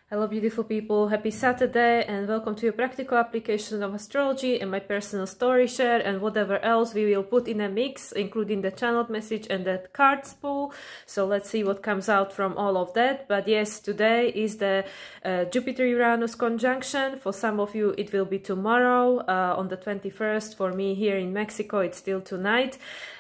Hello beautiful people, happy Saturday and welcome to your practical application of astrology and my personal story share and whatever else we will put in a mix, including the channeled message and that cards pool. So let's see what comes out from all of that. But yes, today is the Jupiter-Uranus conjunction. For some of you it will be tomorrow on the 21st. For me here in Mexico it's still tonight.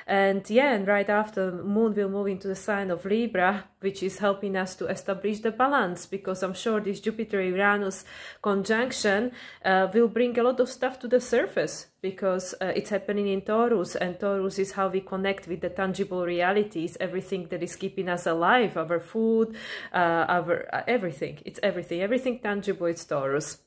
And yeah, and right after, moon will move into the sign of Libra, which is helping us to establish the balance, because I'm sure this Jupiter-Uranus conjunction will bring a lot of stuff to the surface, because it's happening in Taurus, and Taurus is how we connect with the tangible realities, everything that is keeping us alive, our food, our everything. It's everything tangible, it's Taurus.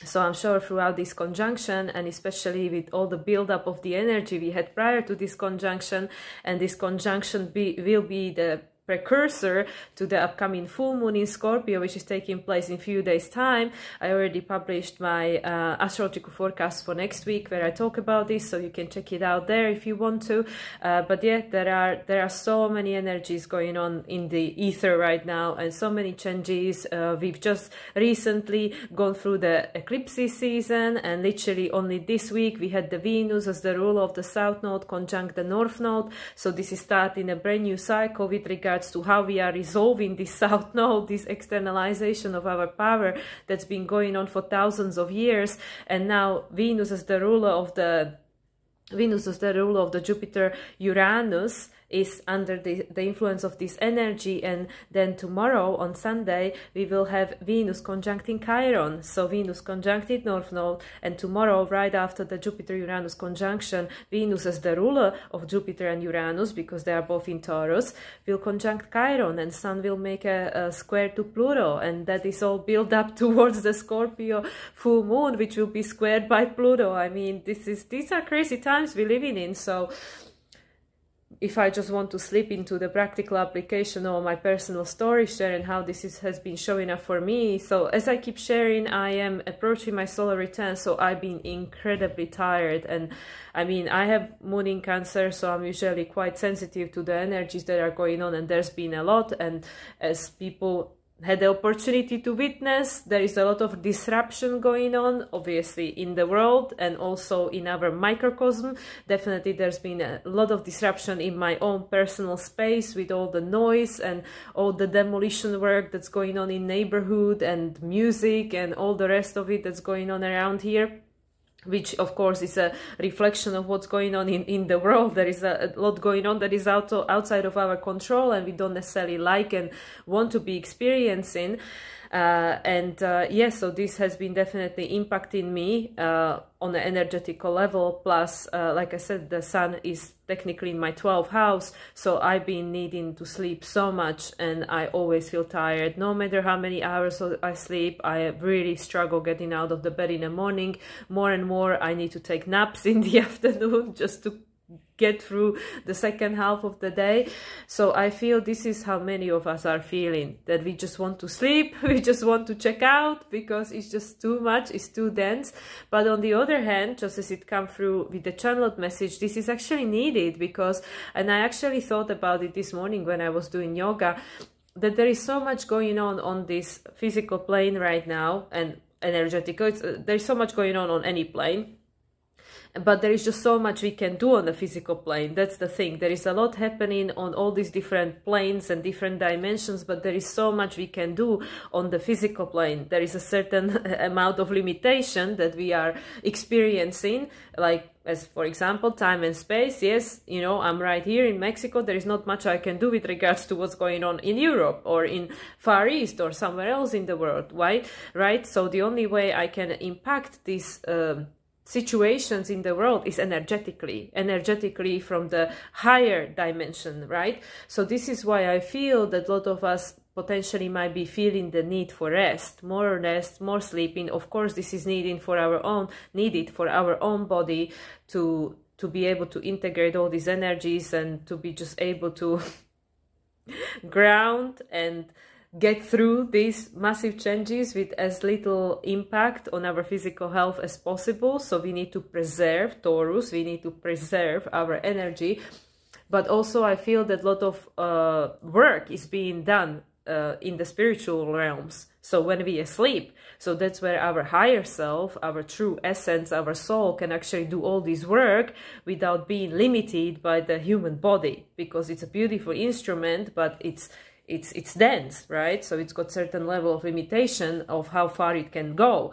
So I'm sure throughout this conjunction, and especially with all the build-up of the energy we had prior to this conjunction, and this conjunction will be the precursor to the upcoming full moon in Scorpio, which is taking place in a few days' time. I already published my astrological forecast for next week, where I talk about this, so you can check it out there if you want to. But yeah, there are so many energies going on in the ether right now, and so many changes. We've just recently gone through the eclipses season, and literally only this week we had the Venus as the ruler of the South Node conjunct the North Node. So this is starting a brand new cycle with regard to how we are resolving this South Node, this externalization of our power that's been going on for thousands of years. And now Venus as the ruler of the Jupiter-Uranus is under the influence of this energy. And then tomorrow on Sunday we will have Venus conjuncting Chiron, so Venus conjuncted North Node, and tomorrow right after the Jupiter-Uranus conjunction, Venus as the ruler of Jupiter and Uranus, because they are both in Taurus, will conjunct Chiron, and Sun will make a square to Pluto, and that is all built up towards the Scorpio full moon, which will be squared by Pluto. I mean, these are crazy times we're living in. So if I just want to slip into the practical application of my personal story share and how this has been showing up for me. So as I keep sharing, I am approaching my solar return, so I've been incredibly tired. And I mean, I have moon in Cancer, so I'm usually quite sensitive to the energies that are going on, and there's been a lot. And as people had the opportunity to witness, there is a lot of disruption going on, obviously in the world and also in our microcosm. Definitely there's been a lot of disruption in my own personal space, with all the noise and all the demolition work that's going on in neighborhood and music and all the rest of it that's going on around here, which of course is a reflection of what's going on in the world. There is a lot going on that is outside of our control, and we don't necessarily like and want to be experiencing. Yes, so this has been definitely impacting me on an energetical level. Plus, like I said, the sun is technically in my 12th house, so I've been needing to sleep so much, and I always feel tired. No matter how many hours I sleep, I really struggle getting out of the bed in the morning. More and more, I need to take naps in the afternoon just to get through the second half of the day. So I feel this is how many of us are feeling, that we just want to sleep, we just want to check out, because it's just too much, it's too dense. But on the other hand, just as it come through with the channeled message, this is actually needed, because, and I actually thought about it this morning when I was doing yoga, that there is so much going on this physical plane right now, and energetical, there's so much going on any plane. But there is just so much we can do on the physical plane. That's the thing. There is a lot happening on all these different planes and different dimensions, but there is so much we can do on the physical plane. There is a certain amount of limitation that we are experiencing, like, as for example, time and space. Yes, you know, I'm right here in Mexico. There is not much I can do with regards to what's going on in Europe or in Far East or somewhere else in the world, right? So the only way I can impact this situations in the world is energetically from the higher dimension, right? So this is why I feel that a lot of us potentially might be feeling the need for rest, more sleeping. Of course, this is needed for our own body to be able to integrate all these energies and to be just able to ground and get through these massive changes with as little impact on our physical health as possible. So we need to preserve Taurus, we need to preserve our energy. But also I feel that a lot of work is being done in the spiritual realms. So when we asleep, so that's where our higher self, our true essence, our soul can actually do all this work without being limited by the human body, because it's a beautiful instrument, but it's dense, right? So it's got certain level of limitation of how far it can go.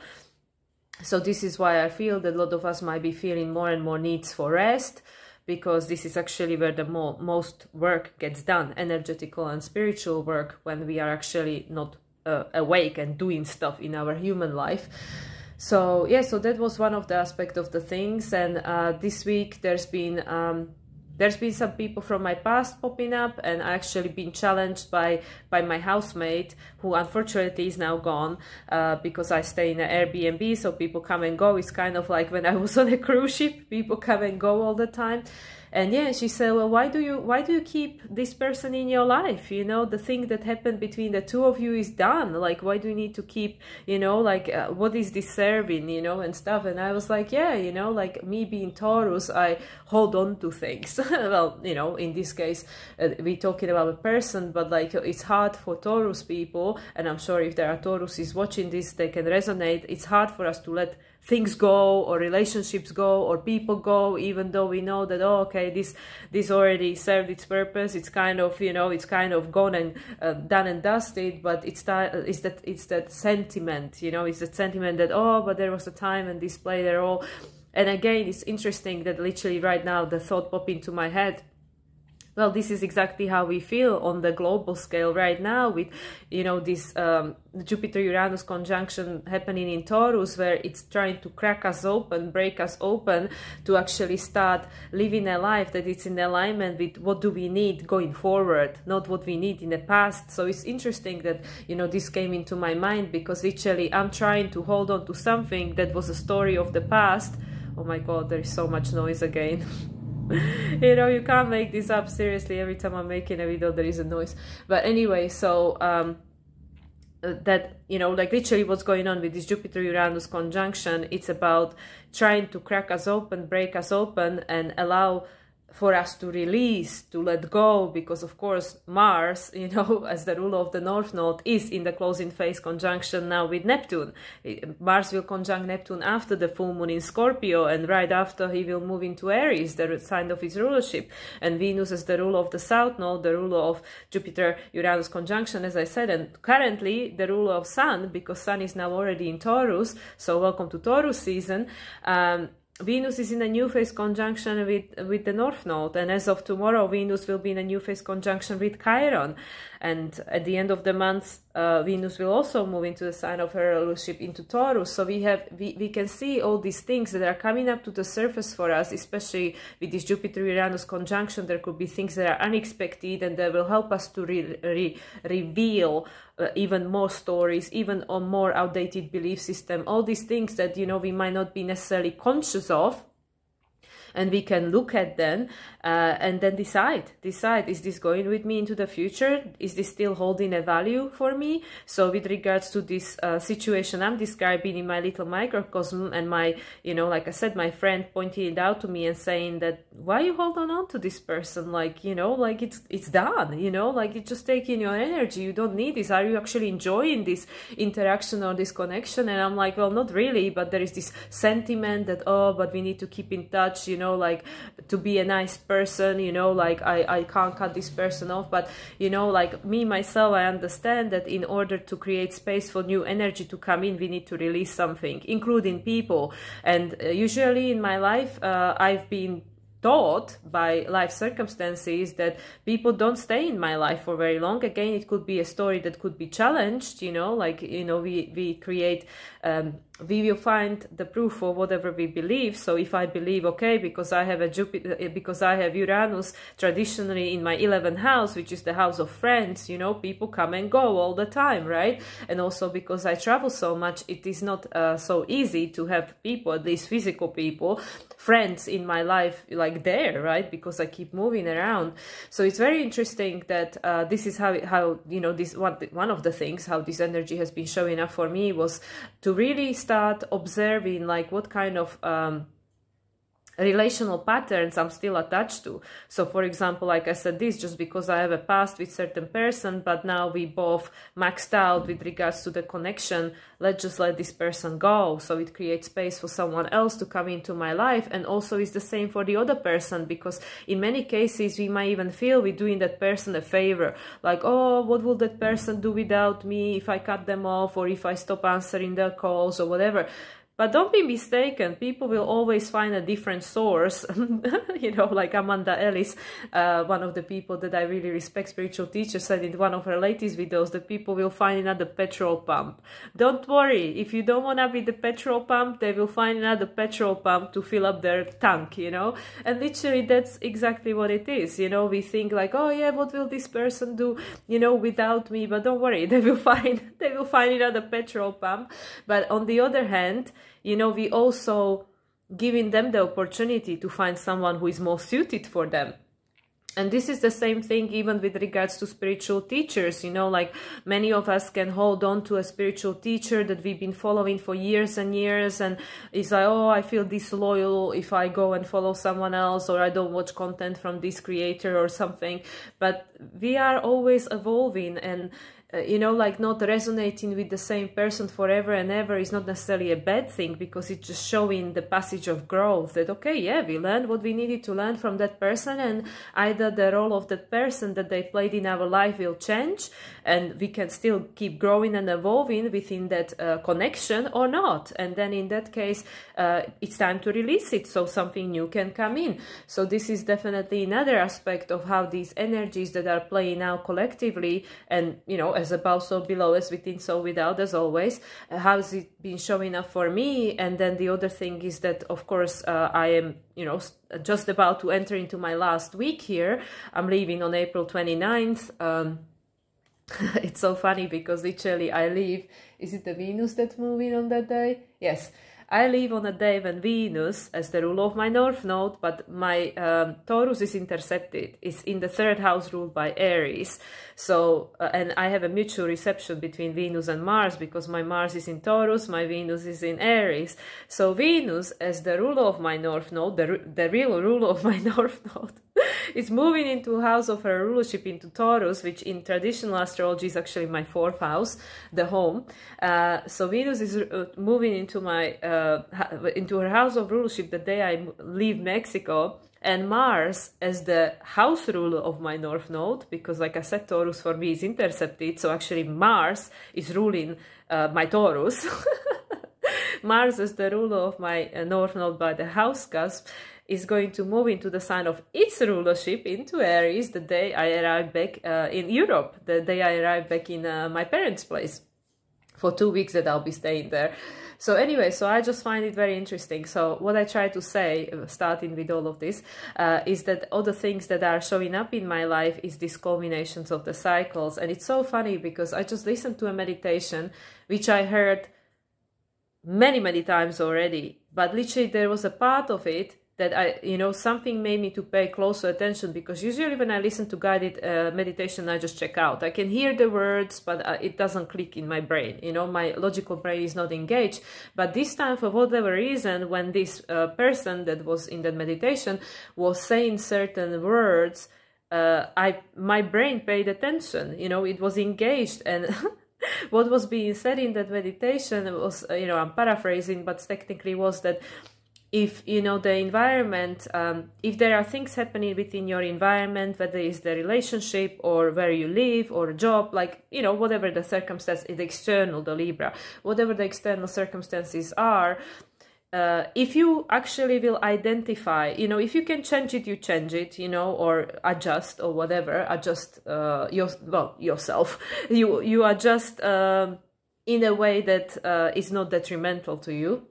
So this is why I feel that a lot of us might be feeling more and more needs for rest, because this is actually where the most work gets done, energetical and spiritual work, when we are actually not awake and doing stuff in our human life. So yeah, so that was one of the aspects of the things. And this week there's been some people from my past popping up, and I actually been challenged by my housemate, who unfortunately is now gone, because I stay in an Airbnb, so people come and go. It's kind of like when I was on a cruise ship, people come and go all the time. And yeah, she said, well, why do you keep this person in your life? You know, the thing that happened between the two of you is done. Like, why do you need to keep, you know, like, what is this serving, you know, and stuff. And I was like, yeah, you know, like me being Taurus, I hold on to things. Well, you know, in this case, we're talking about a person, but like, it's hard for Taurus people, and I'm sure if there are Tauruses watching this, they can resonate. It's hard for us to let things go, or relationships go, or people go, even though we know that, oh, okay, this already served its purpose. It's kind of, you know, it's kind of gone and done and dusted. But it's that sentiment, you know, it's that sentiment that, oh, but there was a time and this played their role. And again, it's interesting that literally right now the thought popped into my head, well, this is exactly how we feel on the global scale right now, with, you know, this Jupiter-Uranus conjunction happening in Taurus, where it's trying to crack us open, break us open, to actually start living a life that it's in alignment with what do we need going forward, not what we need in the past. So it's interesting that, you know, this came into my mind, because literally I'm trying to hold on to something that was a story of the past. Oh my God, there is so much noise again. You know, you can't make this up, seriously. Every time I'm making a video there is a noise. But anyway, so that, you know, like literally what's going on with this Jupiter-Uranus conjunction, it's about trying to crack us open, break us open, and allow for us to release, to let go, because of course Mars, you know, as the ruler of the North Node, is in the closing phase conjunction now with Neptune. Mars will conjunct Neptune after the full moon in Scorpio, and right after he will move into Aries, the sign of his rulership. And Venus as the ruler of the South Node, the ruler of Jupiter-Uranus conjunction, as I said, and currently the ruler of Sun, because Sun is now already in Taurus, so welcome to Taurus season. Venus is in a new phase conjunction with the North Node, and as of tomorrow Venus will be in a new phase conjunction with Chiron, and at the end of the month Venus will also move into the sign of her rulership into Taurus. So we can see all these things that are coming up to the surface for us, especially with this Jupiter-Uranus conjunction. There could be things that are unexpected, and that will help us to reveal even more stories, even on more outdated belief system, all these things that, you know, we might not be necessarily conscious of. And we can look at them and then decide, is this going with me into the future? Is this still holding a value for me? So with regards to this situation I'm describing in my little microcosm, and my, you know, like I said, my friend pointed it out to me and saying that, why you hold on to this person? Like, you know, like it's done, you know, like it's just taking your energy. You don't need this. Are you actually enjoying this interaction or this connection? And I'm like, well, not really, but there is this sentiment that, oh, but we need to keep in touch, you know, like to be a nice person, you know, like I can't cut this person off. But, you know, like me, myself, I understand that in order to create space for new energy to come in, we need to release something, including people. And usually in my life, I've been taught by life circumstances that people don't stay in my life for very long. Again, it could be a story that could be challenged, you know, like, you know, we create, we will find the proof for whatever we believe. So if I believe, okay, because I have a Jupiter, because I have Uranus traditionally in my 11th house, which is the house of friends, you know, people come and go all the time, right? And also because I travel so much, it is not so easy to have people, at least physical people, friends in my life, like there, right? Because I keep moving around. So it's very interesting that this is how you know, this one of the things, how this energy has been showing up for me, was to really start observing like what kind of relational patterns I'm still attached to. So for example, like I said, this just because I have a past with certain person, but now we both maxed out with regards to the connection, let's just let this person go, so it creates space for someone else to come into my life. And also it's the same for the other person, because in many cases we might even feel we're doing that person a favor, like, oh, what will that person do without me if I cut them off, or if I stop answering their calls or whatever. But don't be mistaken, people will always find a different source. You know, like Amanda Ellis, one of the people that I really respect, spiritual teacher, said in one of her latest videos that people will find another petrol pump. Don't worry, if you don't want to be the petrol pump, they will find another petrol pump to fill up their tank, you know. And literally that's exactly what it is, you know. We think like, oh yeah, what will this person do, you know, without me? But don't worry, they will find another petrol pump. But on the other hand, you know, we also giving them the opportunity to find someone who is more suited for them. And this is the same thing even with regards to spiritual teachers, you know, like many of us can hold on to a spiritual teacher that we've been following for years and years, and it's like, oh, I feel disloyal if I go and follow someone else, or I don't watch content from this creator or something. But we are always evolving, and you know, like not resonating with the same person forever and ever is not necessarily a bad thing, because it's just showing the passage of growth that, okay, yeah, we learned what we needed to learn from that person, and either the role of that person that they played in our life will change and we can still keep growing and evolving within that connection, or not. And then in that case, it's time to release it so something new can come in. So this is definitely another aspect of how these energies that are playing out collectively, and, you know, as above, so below, as within, so without, as always. How's it been showing up for me? And then the other thing is that, of course, I am, you know, just about to enter into my last week here. I'm leaving on April 29th. It's so funny because literally I leave, is it the Venus that's moving on that day? Yes. I leave on a day when Venus, as the ruler of my North Node, but my Taurus is intercepted. It's in the 3rd house ruled by Aries. So, and I have a mutual reception between Venus and Mars, because my Mars is in Taurus, my Venus is in Aries. So Venus, as the ruler of my North Node, the real ruler of my North Node, is moving into a house of her rulership, into Taurus, which in traditional astrology is actually my 4th house, the home. So Venus is moving into my into her house of rulership the day I leave Mexico, and Mars as the house ruler of my North Node, because like I said, Taurus for me is intercepted, so actually Mars is ruling my Taurus. Mars as the ruler of my North Node by the house cusp is going to move into the sign of its rulership, into Aries, the day I arrive back in Europe, the day I arrive back in my parents' place for 2 weeks that I'll be staying there. So anyway, so I just find it very interesting. So what I try to say, starting with all of this, is that all the things that are showing up in my life is these culminations of the cycles. And it's so funny because I just listened to a meditation, which I heard many, many times already. But literally there was a part of it that I, you know, something made me to pay closer attention, because usually when I listen to guided meditation, I just check out. I can hear the words, but it doesn't click in my brain. You know, my logical brain is not engaged. But this time, for whatever reason, when this person that was in that meditation was saying certain words, my brain paid attention. You know, it was engaged, and what was being said in that meditation was, you know, I'm paraphrasing, but technically was that if, you know, the environment, if there are things happening within your environment, whether it's the relationship or where you live or a job, like, you know, whatever the circumstance is external, the Libra, whatever the external circumstances are, if you actually will identify, you know, if you can change it, you change it, you know, or adjust or whatever, adjust yourself, you adjust in a way that is not detrimental to you.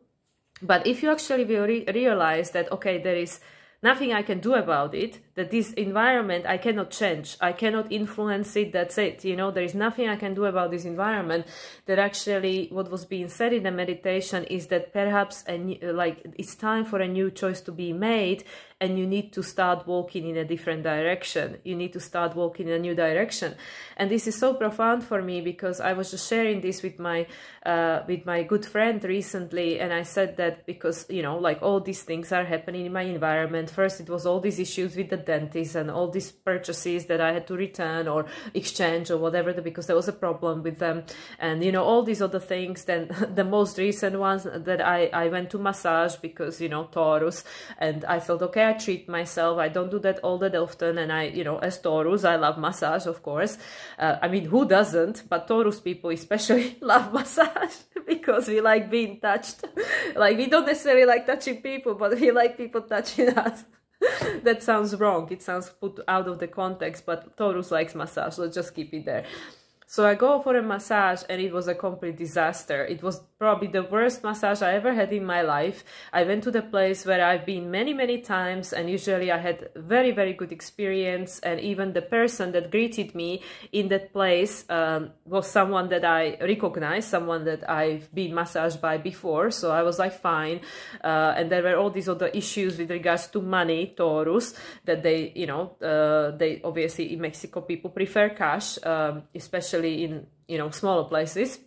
But if you actually will realize that, okay, there is nothing I can do about it, that this environment I cannot change, I cannot influence it, that's it, you know, there is nothing I can do about this environment. That actually what was being said in the meditation is that perhaps it's time for a new choice to be made, and you need to start walking in a different direction. You need to start walking in a new direction. And this is so profound for me, because I was just sharing this with my good friend recently, and I said that because, you know, like all these things are happening in my environment. First it was all these issues with the dentist and all these purchases that I had to return or exchange or whatever, because there was a problem with them, and you know, all these other things. Then the most recent ones that I went to massage, because, you know, Taurus, and I thought, okay, I treat myself, I don't do that all that often, and I, you know, as Taurus, I love massage, of course. I mean, who doesn't? But Taurus people especially love massage because we like being touched. Like, we don't necessarily like touching people, but we like people touching us. That sounds wrong, it sounds put out of the context, but Taurus likes massage, let's just keep it there. So I go for a massage, and it was a complete disaster. It was probably the worst massage I ever had in my life. I went to the place where I've been many, many times, and usually I had very, very good experience. And even the person that greeted me in that place was someone that I recognized, someone that I've been massaged by before. So I was like, fine. And there were all these other issues with regards to money, Taurus, that they, you know, they obviously in Mexico people prefer cash, especially in, you know, smaller places.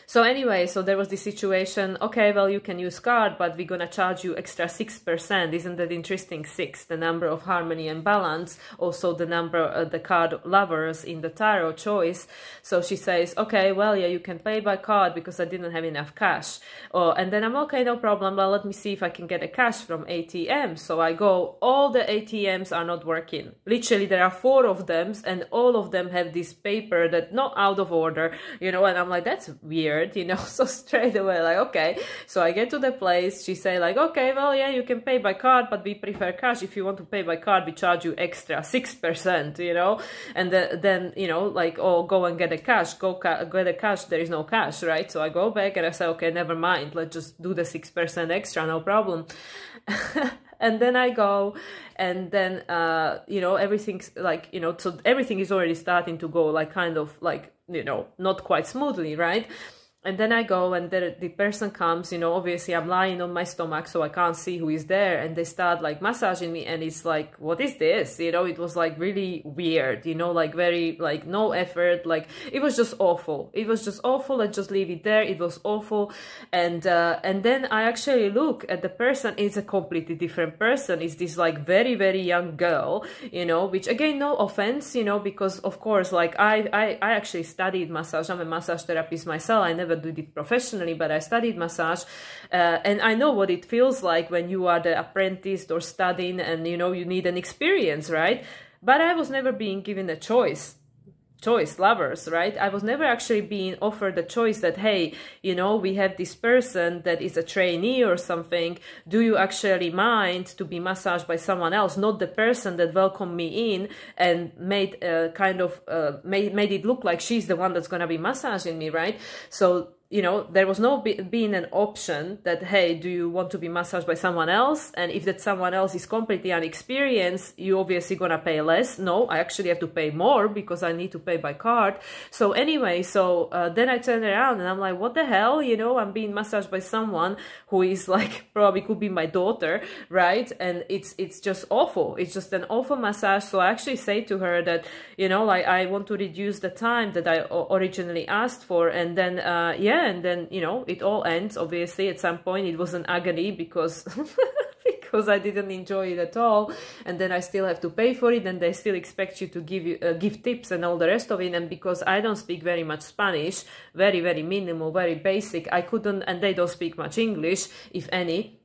So anyway, so there was this situation, okay, well, you can use card, but we're gonna charge you extra 6%. Isn't that interesting? 6, the number of harmony and balance, also the number, the card lovers in the tarot choice. So she says, okay, well, yeah, you can pay by card because I didn't have enough cash. Oh, and then I'm, okay, no problem, well, let me see if I can get a cash from ATM. So I go, all the ATMs are not working. Literally, there are 4 of them, and all of them have this paper that not out of order, you know, and I'm like, that's weird. You know, so straight away, like, okay. So I get to the place, she say like, okay, well, yeah, you can pay by card, but we prefer cash. If you want to pay by card, we charge you extra 6%, you know. And then you know, like, oh, go and get a cash, get a cash, there is no cash, right? So I go back and I say, okay, never mind, let's just do the 6% extra, no problem. And then I go, and then you know, everything's like, you know, so everything is already starting to go like kind of like, you know, not quite smoothly, right? And then I go, and the person comes, you know, obviously I'm lying on my stomach, so I can't see who is there. And they start like massaging me, and it's like, what is this? You know, it was like really weird, you know, like very, like no effort, like it was just awful. It was just awful. Let's just leave it there. It was awful. And then I actually look at the person. It's a completely different person. It's this like very, very young girl, you know, which again, no offense, you know, because of course, like I actually studied massage. I'm a massage therapist myself. I never did it professionally, but I studied massage, and I know what it feels like when you are the apprentice or studying, and you know, you need an experience, right? But I was never being given a choice, lovers, right? I was never actually being offered the choice that, hey, you know, we have this person that is a trainee or something, do you actually mind to be massaged by someone else, not the person that welcomed me in and made kind of made it look like she's the one that's gonna be massaging me, right? So you know, there was no being an option that, hey, do you want to be massaged by someone else? And if that someone else is completely unexperienced, you obviously gonna pay less. No, I actually have to pay more because I need to pay by card. So anyway, so then I turn around and I'm like, what the hell? You know, I'm being massaged by someone who is like, probably could be my daughter, right? And it's just awful. It's just an awful massage. So I actually say to her that, you know, like, I want to reduce the time that I originally asked for. And then, yeah, and then, you know, it all ends. Obviously, at some point, it was an agony because because I didn't enjoy it at all, and then I still have to pay for it, and they still expect you to give tips and all the rest of it. And because I don't speak very much Spanish, very, very minimal, very basic, I couldn't, and they don't speak much English, if any.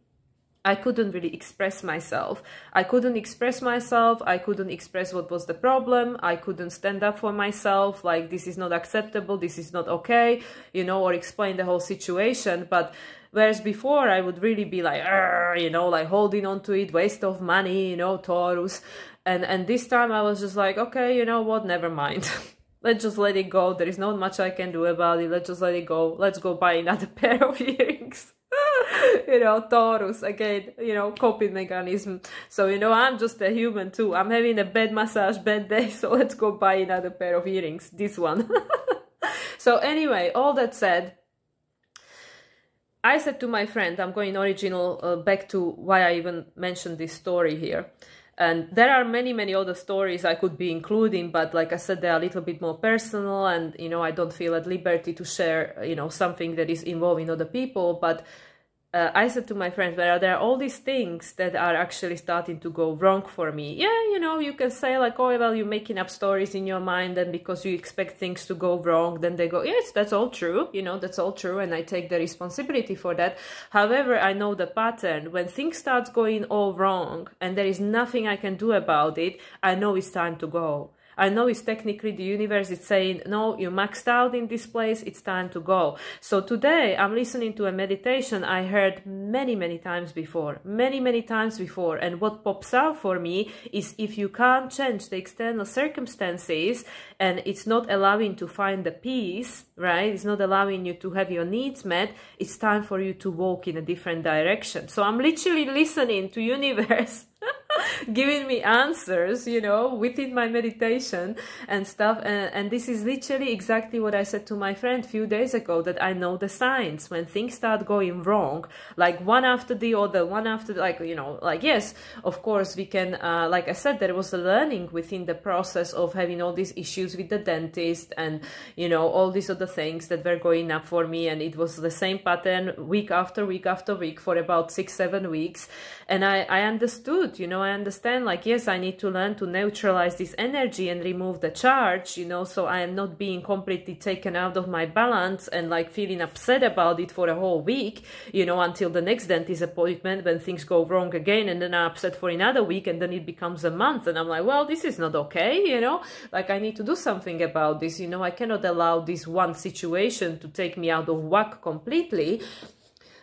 I couldn't really express myself. I couldn't express myself. I couldn't express what was the problem. I couldn't stand up for myself. Like, this is not acceptable. This is not okay, you know, or explain the whole situation. But whereas before I would really be like, you know, like holding on to it, waste of money, you know, Taurus. And this time I was just like, okay, you know what, never mind. Let's just let it go. There is not much I can do about it. Let's just let it go. Let's go buy another pair of earrings. You know, Taurus, again, you know, coping mechanism. So, you know, I'm just a human too. I'm having a bad massage, bad day, so let's go buy another pair of earrings, this one. So anyway, all that said, I said to my friend, I'm going original back to why I even mentioned this story here. And there are many, many other stories I could be including, but like I said, they're a little bit more personal, and, you know, I don't feel at liberty to share, you know, something that is involving other people. But I said to my friends, well, there are all these things that are actually starting to go wrong for me. Yeah, you know, you can say like, oh, well, you're making up stories in your mind, and because you expect things to go wrong, then they go, yes, that's all true. You know, that's all true. And I take the responsibility for that. However, I know the pattern. When things start going all wrong and there is nothing I can do about it, I know it's time to go. I know it's technically the universe is saying, no, you maxed out in this place, it's time to go. So today I'm listening to a meditation I heard many, many times before. And what pops out for me is, if you can't change the external circumstances and it's not allowing to find the peace, right? It's not allowing you to have your needs met, it's time for you to walk in a different direction. So I'm literally listening to universe giving me answers, you know, within my meditation and stuff. And this is literally exactly what I said to my friend a few days ago, that I know the signs. When things start going wrong, like one after the other, like, you know, like, yes, of course we can, like I said, there was a learning within the process of having all these issues with the dentist and, you know, all these other things that were going up for me. And it was the same pattern week after week after week for about 6-7 weeks. And I understood, you know, I understand, like, yes, I need to learn to neutralize this energy and remove the charge, you know, so I am not being completely taken out of my balance and like feeling upset about it for a whole week, you know, until the next dentist appointment when things go wrong again, and then I'm upset for another week, and then it becomes a month, and I'm like, well, this is not okay, you know, like I need to do something about this, you know, I cannot allow this one situation to take me out of whack completely.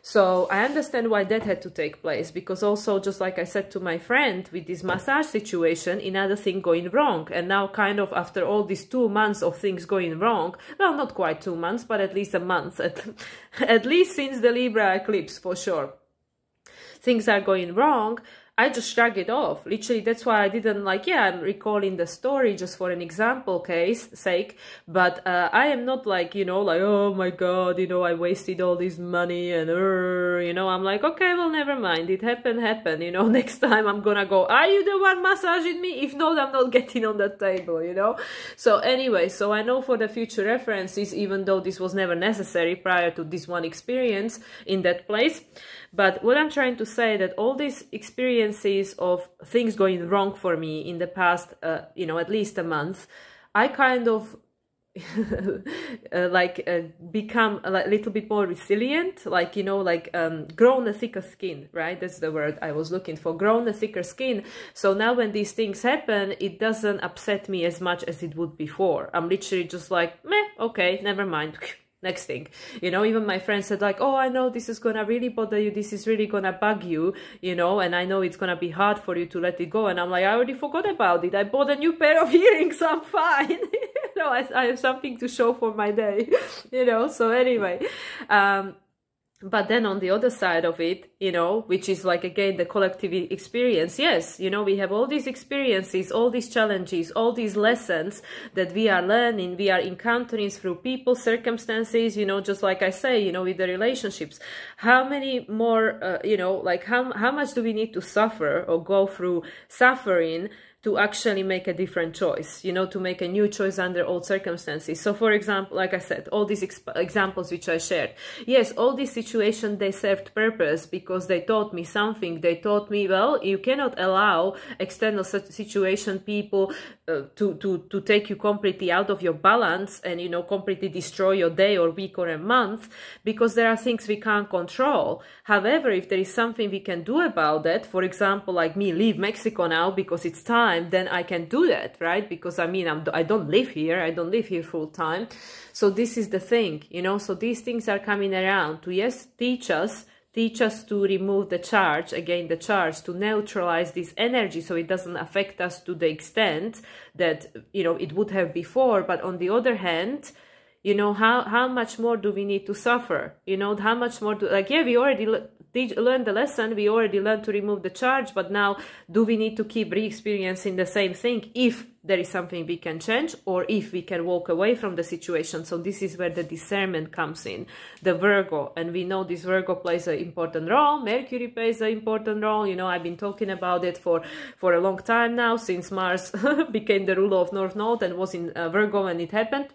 So I understand why that had to take place, because also, just like I said to my friend, with this massage situation, another thing going wrong. And now kind of after all these 2 months of things going wrong, well, not quite 2 months, but at least a month, at least since the Libra eclipse, for sure, things are going wrong. I just shrug it off. Literally, that's why I didn't, like, yeah, I'm recalling the story just for an example sake, but I am not like, you know, like, oh my God, you know, I wasted all this money and, you know, I'm like, okay, well, never mind. It happened, you know, next time I'm gonna go, are you the one massaging me? If not, I'm not getting on the table, you know? So anyway, so I know for the future references, even though this was never necessary prior to this one experience in that place. But what I'm trying to say, that all these experiences of things going wrong for me in the past, you know, at least a month, I kind of become a little bit more resilient, like, you know, like grown a thicker skin, right? That's the word I was looking for, grown a thicker skin. So now when these things happen, it doesn't upset me as much as it would before. I'm literally just like, meh, okay, never mind. Next thing, you know, even my friend said like, oh, I know this is gonna really bother you, this is really gonna bug you, you know, and I know it's gonna be hard for you to let it go. And I'm like, I already forgot about it. I bought a new pair of earrings, I'm fine. You know, I have something to show for my day, you know. So anyway, but then on the other side of it, you know, which is like, again, the collective experience. Yes, you know, we have all these experiences, all these challenges, all these lessons that we are learning, we are encountering through people, circumstances, you know, just like I say, you know, with the relationships. How many more, you know, like how much do we need to suffer or go through suffering to actually make a different choice, you know, to make a new choice under all circumstances. So for example, like I said, all these examples which I shared, yes, all these situations, they served purpose because they taught me something. They taught me, well, you cannot allow external situation, people to take you completely out of your balance and, you know, completely destroy your day or week or a month, because there are things we can't control. However, if there is something we can do about that, for example, like me leave Mexico now because it's time, then I can do that, right? Because I mean, I don't live here. I don't live here full time. So this is the thing, you know, so these things are coming around to, yes, teach us to remove the charge, again, the charge, to neutralize this energy so it doesn't affect us to the extent that, you know, it would have before. But on the other hand, you know, how much more do we need to suffer? You know, how much more do, like, yeah, we already learned the lesson, we already learned to remove the charge, but now do we need to keep re-experiencing the same thing if there is something we can change, or if we can walk away from the situation? So this is where the discernment comes in, the Virgo. And we know this Virgo plays an important role. Mercury plays an important role. You know, I've been talking about it for a long time now, since Mars became the ruler of North Node and was in Virgo when it happened.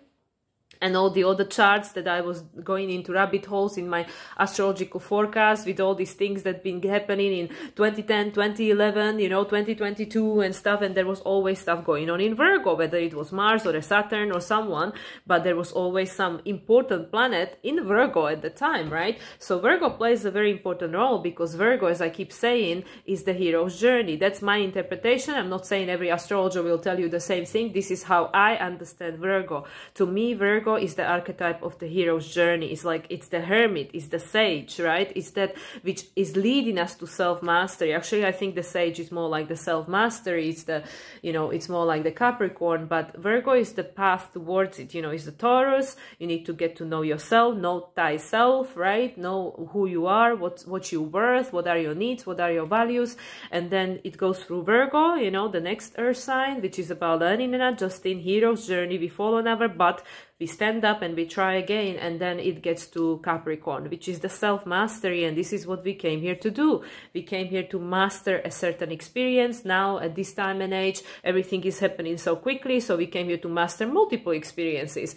And all the other charts that I was going into rabbit holes in my astrological forecast with all these things that been happening in 2010, 2011, you know, 2022 and stuff. And there was always stuff going on in Virgo, whether it was Mars or a Saturn or someone, but there was always some important planet in Virgo at the time, right? So Virgo plays a very important role, because Virgo, as I keep saying, is the hero's journey. That's my interpretation. I'm not saying every astrologer will tell you the same thing. This is how I understand Virgo. To me, Virgo is the archetype of the hero's journey. It's like, it's the hermit, it's the sage, right? It's that which is leading us to self-mastery. Actually, I think the sage is more like the self-mastery. It's the, you know, it's more like the Capricorn, but Virgo is the path towards it. You know, it's the Taurus. You need to get to know yourself, know thyself, right? Know who you are, what you're worth, what are your needs, what are your values. And then it goes through Virgo, you know, the next earth sign, which is about learning and adjusting, hero's journey. We fall on our butt, we stand up and we try again, and then it gets to Capricorn, which is the self-mastery. And this is what we came here to do. We came here to master a certain experience. Now at this time and age, everything is happening so quickly, so we came here to master multiple experiences.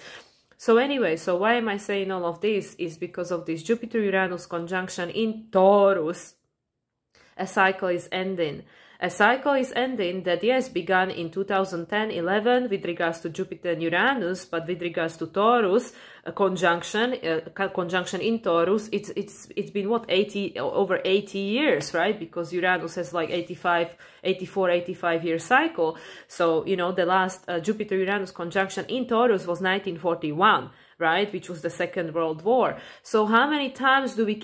So anyway, so why am I saying all of this? Is because of this Jupiter-Uranus conjunction in Taurus. A cycle is ending. A cycle is ending that, yes, began in 2010-11 with regards to Jupiter and Uranus, but with regards to Taurus, a conjunction in Taurus, it's been what, over 80 years, right? Because Uranus has like 85 year cycle. So, you know, the last Jupiter-Uranus conjunction in Taurus was 1941. Right, which was the Second World War. So how many times do we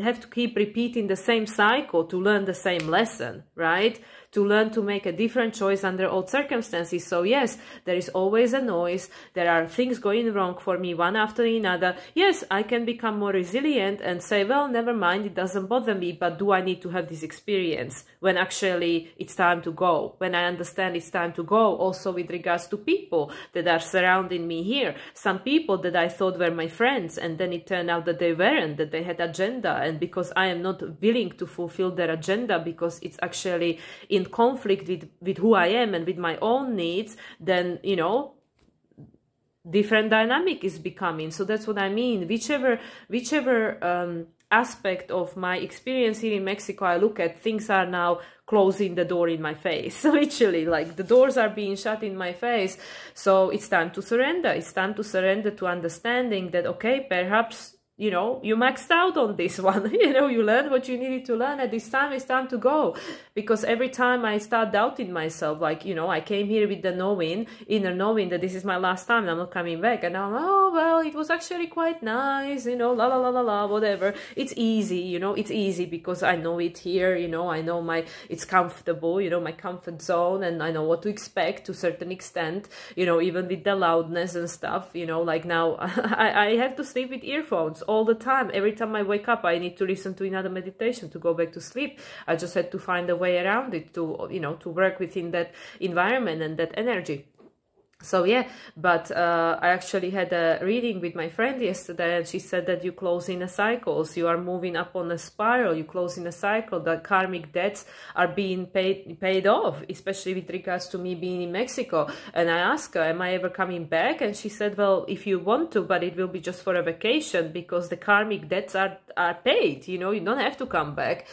have to keep repeating the same cycle to learn the same lesson, right? To learn to make a different choice under all circumstances. So yes, there is always a noise. There are things going wrong for me one after another. Yes, I can become more resilient and say, well, never mind, it doesn't bother me, but do I need to have this experience when actually it's time to go? When I understand it's time to go, also with regards to people that are surrounding me here. Some people that I thought were my friends, and then it turned out that they weren't, that they had agenda, and because I am not willing to fulfill their agenda because it's actually in conflict with who I am and with my own needs, then, you know, different dynamic is becoming. So that's what I mean. Whichever aspect of my experience here in Mexico I look at, things are now closing the door in my face. Literally, like the doors are being shut in my face. So it's time to surrender. It's time to surrender to understanding that, okay, perhaps, you know, you maxed out on this one. You know, you learned what you needed to learn at this time. It's time to go. Because every time I start doubting myself, like, you know, I came here with the knowing, inner knowing that this is my last time and I'm not coming back. And now, oh, well, it was actually quite nice, you know, la la la la la, whatever. It's easy, you know, it's easy because I know it here, you know, I know it's comfortable, you know, my comfort zone, and I know what to expect to a certain extent, you know, even with the loudness and stuff, you know, like now I have to sleep with earphones all the time. Every time I wake up, I need to listen to another meditation to go back to sleep. I just had to find a way around it to, you know, to work within that environment and that energy. So yeah, but I actually had a reading with my friend yesterday, and she said that you close in a cycles, you are moving up on a spiral, you close in a cycle, that karmic debts are being paid off, especially with regards to me being in Mexico. And I asked her, am I ever coming back? And she said, well, if you want to, but it will be just for a vacation, because the karmic debts are paid, you know, you don't have to come back.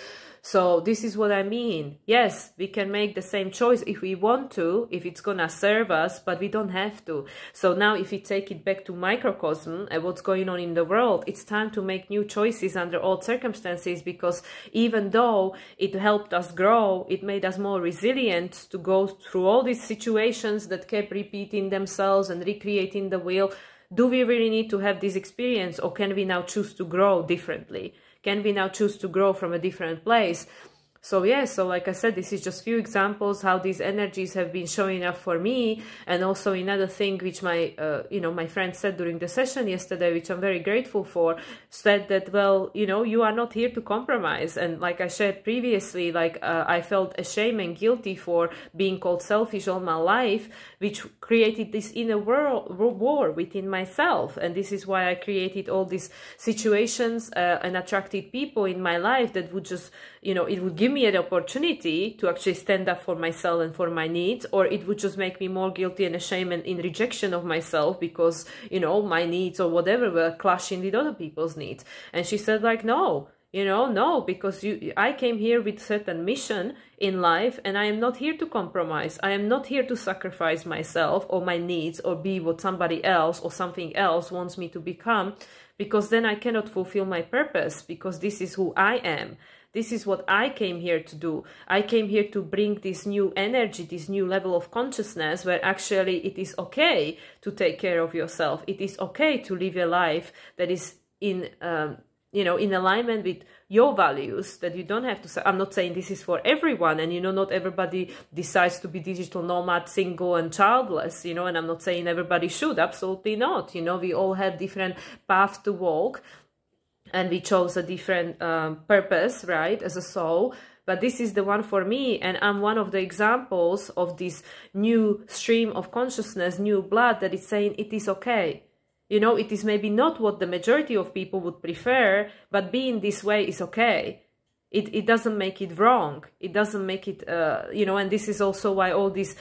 So this is what I mean. Yes, we can make the same choice if we want to, if it's gonna serve us, but we don't have to. So now if we take it back to microcosm and what's going on in the world, it's time to make new choices under all circumstances, because even though it helped us grow, it made us more resilient to go through all these situations that kept repeating themselves and recreating the wheel. Do we really need to have this experience, or can we now choose to grow differently? Can we now choose to grow from a different place? So yeah, so like I said, this is just few examples how these energies have been showing up for me. And also another thing which my my friend said during the session yesterday, which I'm very grateful for, said that, well, you are not here to compromise. And like I shared previously, like I felt ashamed and guilty for being called selfish all my life, which created this inner war within myself. And this is why I created all these situations and attracted people in my life that would just, it would give me an opportunity to actually stand up for myself and for my needs, or it would just make me more guilty and ashamed and in rejection of myself because, my needs or whatever were clashing with other people's needs. And she said, like, no, no, because I came here with a certain mission in life, and I am not here to compromise. I am not here to sacrifice myself or my needs or be what somebody else or something else wants me to become, because then I cannot fulfill my purpose, because this is who I am. This is what I came here to do. I came here to bring this new energy, this new level of consciousness where actually it is okay to take care of yourself. It is okay to live a life that is in alignment with your values, that you don't have to say, I'm not saying this is for everyone, and not everybody decides to be digital nomad, single and childless, and I'm not saying everybody should, absolutely not. We all have different paths to walk, and we chose a different purpose, right, as a soul. But this is the one for me, and I'm one of the examples of this new stream of consciousness, new blood, that is saying it is okay. It is maybe not what the majority of people would prefer, but being this way is okay. It doesn't make it wrong. It doesn't make it, and this is also why all these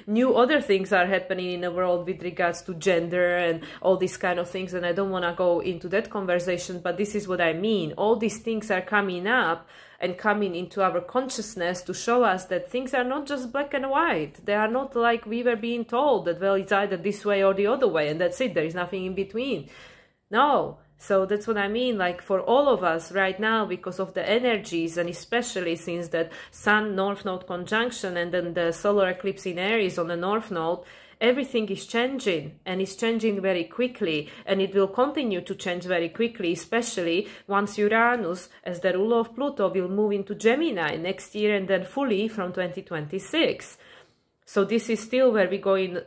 new other things are happening in the world with regards to gender and all these kind of things. And I don't want to go into that conversation, but this is what I mean. All these things are coming up and coming into our consciousness to show us that things are not just black and white. They are not like we were being told that, well, it's either this way or the other way, and that's it. There is nothing in between. No. So that's what I mean, like for all of us right now, because of the energies, and especially since that Sun North Node conjunction and then the solar eclipse in Aries on the North Node, everything is changing, and it's changing very quickly, and it will continue to change very quickly, especially once Uranus, as the ruler of Pluto, will move into Gemini next year, and then fully from 2026. So this is still where we go in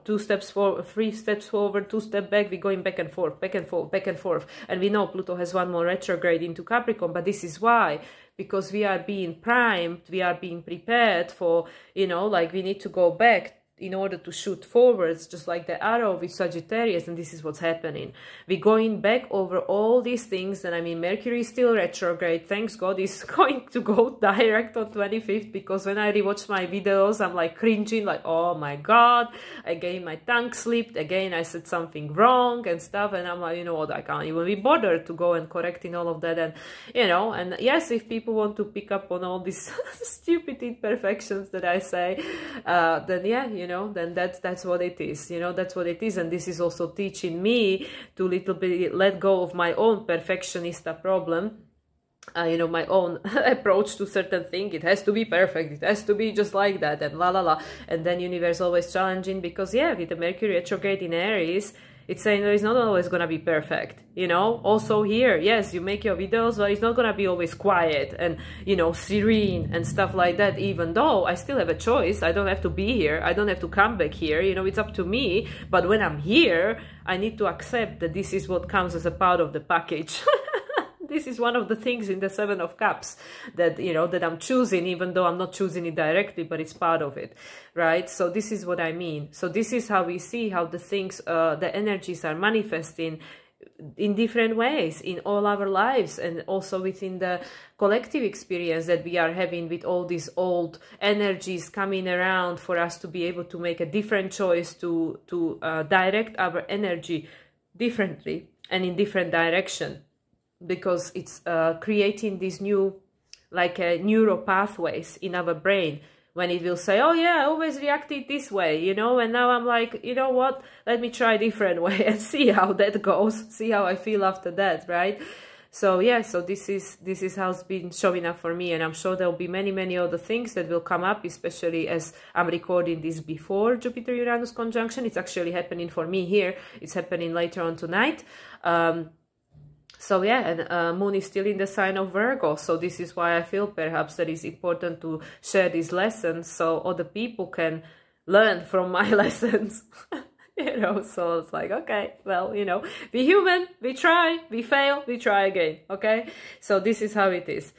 2 steps forward, 3 steps forward, 2 steps back. We're going back and forth, back and forth, back and forth. And we know Pluto has one more retrograde into Capricorn, but this is why, because we are being primed, we are being prepared for, like we need to go back in order to shoot forwards, just like the arrow with Sagittarius, and this is what's happening. We're going back over all these things, and I mean, Mercury is still retrograde, thanks God, is going to go direct on 25th, because when I rewatch my videos, I'm like cringing, like, oh my God, again my tongue slipped, again I said something wrong and stuff, and I'm like, what, I can't even be bothered to go and correct in all of that, and and yes, if people want to pick up on all these stupid imperfections that I say, then yeah, then that's what it is, that's what it is. And this is also teaching me to little bit let go of my own perfectionista problem, my own approach to certain thing. It has to be perfect, it has to be just like that, and la la la. And then universe always challenging, because yeah, with the Mercury retrograde in Aries, it's saying that it's not always going to be perfect, Also here, yes, you make your videos, but it's not going to be always quiet and, serene and stuff like that, even though I still have a choice. I don't have to be here. I don't have to come back here. It's up to me. But when I'm here, I need to accept that this is what comes as a part of the package. This is one of the things in the Seven of Cups that, that I'm choosing, even though I'm not choosing it directly, but it's part of it, right? So this is what I mean. So this is how we see how the things, the energies are manifesting in different ways in all our lives, and also within the collective experience that we are having with all these old energies coming around for us to be able to make a different choice to direct our energy differently and in different direction. Because it's creating these new, like neural pathways in our brain, when it will say, oh yeah, I always reacted this way, and now I'm like, what, let me try a different way and see how that goes, see how I feel after that, right? So yeah, so this is how it's been showing up for me, and I'm sure there'll be many other things that will come up, especially as I'm recording this before Jupiter-Uranus conjunction. It's actually happening for me here, it's happening later on tonight. So yeah, and Moon is still in the sign of Virgo. So this is why I feel perhaps that it's important to share these lessons so other people can learn from my lessons. You know, so it's like, okay, well, you know, we human, we try, we fail, we try again, okay? So this is how it is.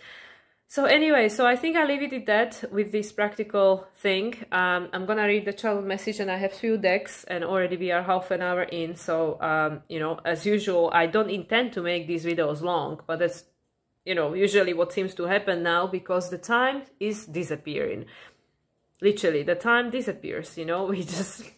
So anyway, so I think I'll leave it at that with this practical thing. I'm gonna read the channel message, and I have few decks, and already we are half an hour in. So, you know, as usual, I don't intend to make these videos long, but that's, you know, usually what seems to happen now, because the time is disappearing. Literally, the time disappears, you know, we just...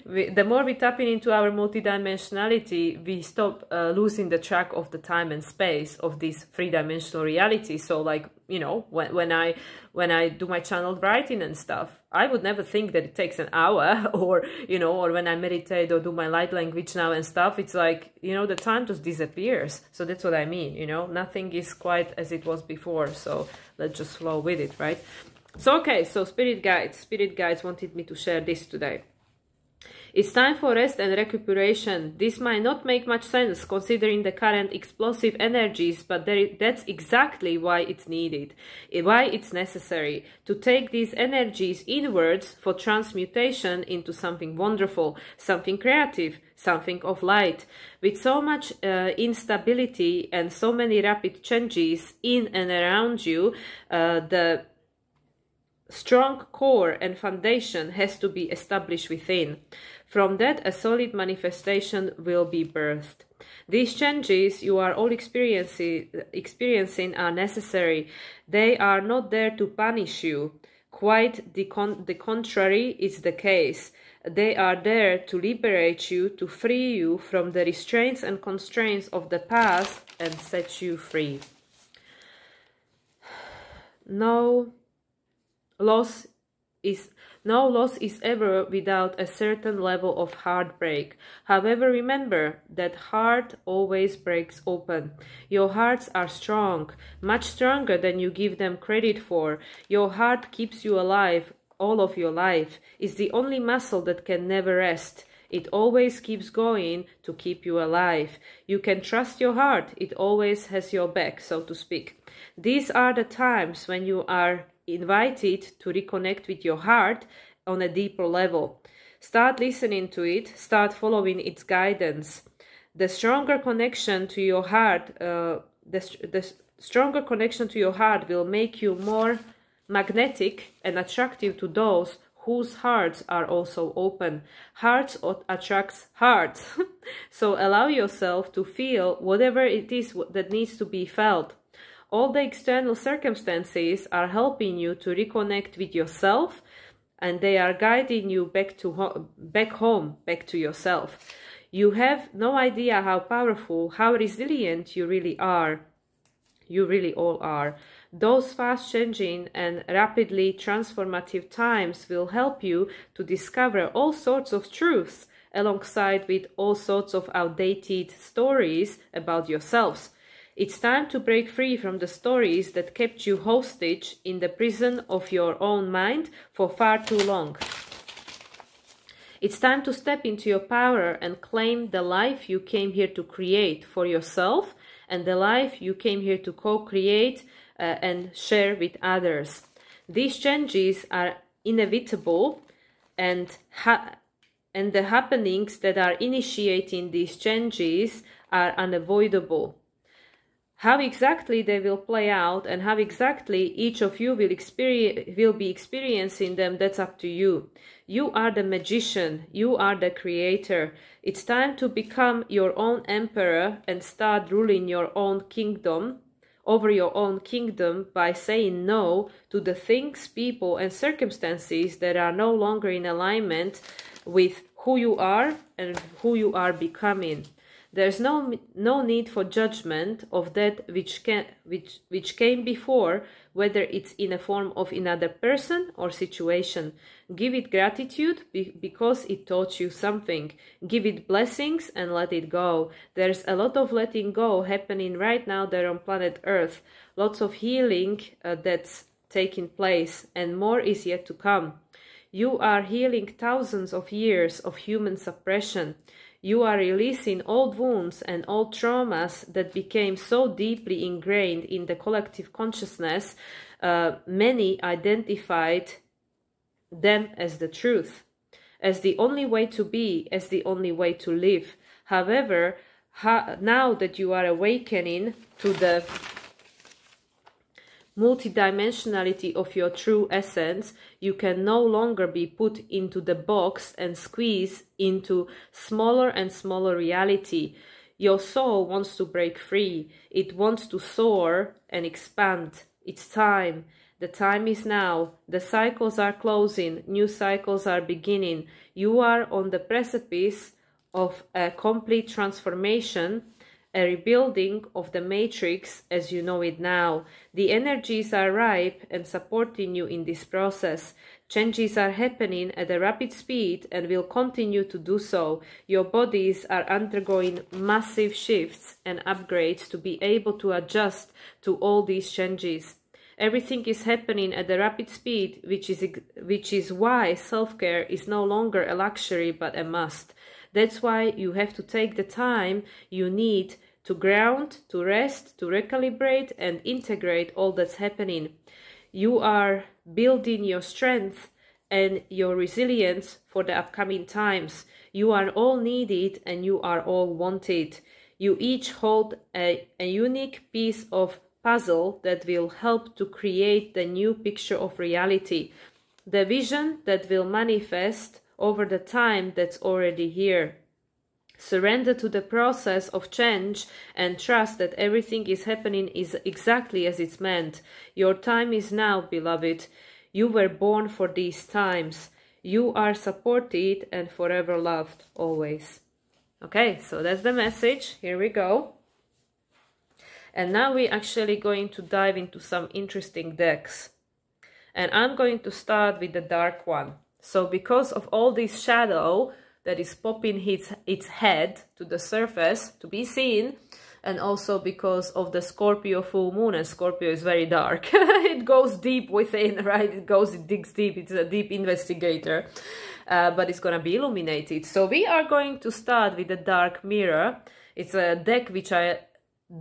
the more we tap into our multidimensionality, we stop losing the track of the time and space of this three-dimensional reality. So like, you know, when I do my channeled writing and stuff, I would never think that it takes an hour, or, you know, or when I meditate or do my light language now and stuff, it's like, you know, the time just disappears. So that's what I mean, you know, nothing is quite as it was before. So let's just flow with it, right? So, okay, so spirit guides wanted me to share this today. It's time for rest and recuperation. This might not make much sense considering the current explosive energies, but that's exactly why it's needed, why it's necessary to take these energies inwards for transmutation into something wonderful, something creative, something of light. With so much instability and so many rapid changes in and around you, the strong core and foundation has to be established within. From that, a solid manifestation will be birthed. These changes you are all experiencing are necessary. They are not there to punish you. Quite the contrary is the case. They are there to liberate you, to free you from the restraints and constraints of the past and set you free. No loss is ever without a certain level of heartbreak. However, remember that heart always breaks open. Your hearts are strong, much stronger than you give them credit for. Your heart keeps you alive all of your life. It's the only muscle that can never rest. It always keeps going to keep you alive. You can trust your heart. It always has your back, so to speak. These are the times when you are invited to reconnect with your heart on a deeper level. Start listening to it, start following its guidance. The stronger connection to your heart, the stronger connection to your heart will make you more magnetic and attractive to those whose hearts are also open. Hearts attracts hearts. So allow yourself to feel whatever it is that needs to be felt. All the external circumstances are helping you to reconnect with yourself, and they are guiding you back home, back to yourself. You have no idea how powerful, how resilient you really are. You really all are. Those fast-changing and rapidly transformative times will help you to discover all sorts of truths, alongside with all sorts of outdated stories about yourselves. It's time to break free from the stories that kept you hostage in the prison of your own mind for far too long. It's time to step into your power and claim the life you came here to create for yourself, and the life you came here to co-create and share with others. These changes are inevitable, and the happenings that are initiating these changes are unavoidable. How exactly they will play out and how exactly each of you will be experiencing them, that's up to you. You are the magician. You are the creator. It's time to become your own emperor and start ruling your own kingdom, over your own kingdom, by saying no to the things, people, and circumstances that are no longer in alignment with who you are and who you are becoming. There's no need for judgment of that which came before, whether it's in a form of another person or situation. Give it gratitude because it taught you something. Give it blessings and let it go. There's a lot of letting go happening right now there on planet Earth. Lots of healing that's taking place, and more is yet to come. You are healing thousands of years of human suppression. You are releasing old wounds and old traumas that became so deeply ingrained in the collective consciousness. Many identified them as the truth, as the only way to be, as the only way to live. However, now that you are awakening to the multidimensionality of your true essence, you can no longer be put into the box and squeezed into smaller and smaller reality. Your soul wants to break free. It wants to soar and expand. It's time. The time is now. The cycles are closing. New cycles are beginning. You are on the precipice of a complete transformation, a rebuilding of the matrix as you know it now. The energies are ripe and supporting you in this process. Changes are happening at a rapid speed and will continue to do so. Your bodies are undergoing massive shifts and upgrades to be able to adjust to all these changes. Everything is happening at a rapid speed, which is why self-care is no longer a luxury but a must. That's why you have to take the time you need to ground, to rest, to recalibrate and integrate all that's happening. You are building your strength and your resilience for the upcoming times. You are all needed and you are all wanted. You each hold a unique piece of puzzle that will help to create the new picture of reality, the vision that will manifest over the time that's already here. Surrender to the process of change and trust that everything is happening is exactly as it's meant. Your time is now, beloved. You were born for these times. You are supported and forever loved, always. Okay, so that's the message. Here we go. And now we're actually going to dive into some interesting decks. And I'm going to start with the dark one. So because of all this shadow that is popping its head to the surface to be seen, and also because of the Scorpio full moon, and Scorpio is very dark. It goes deep within, right? It digs deep. It's a deep investigator, but it's going to be illuminated. So we are going to start with the dark mirror. It's a deck which I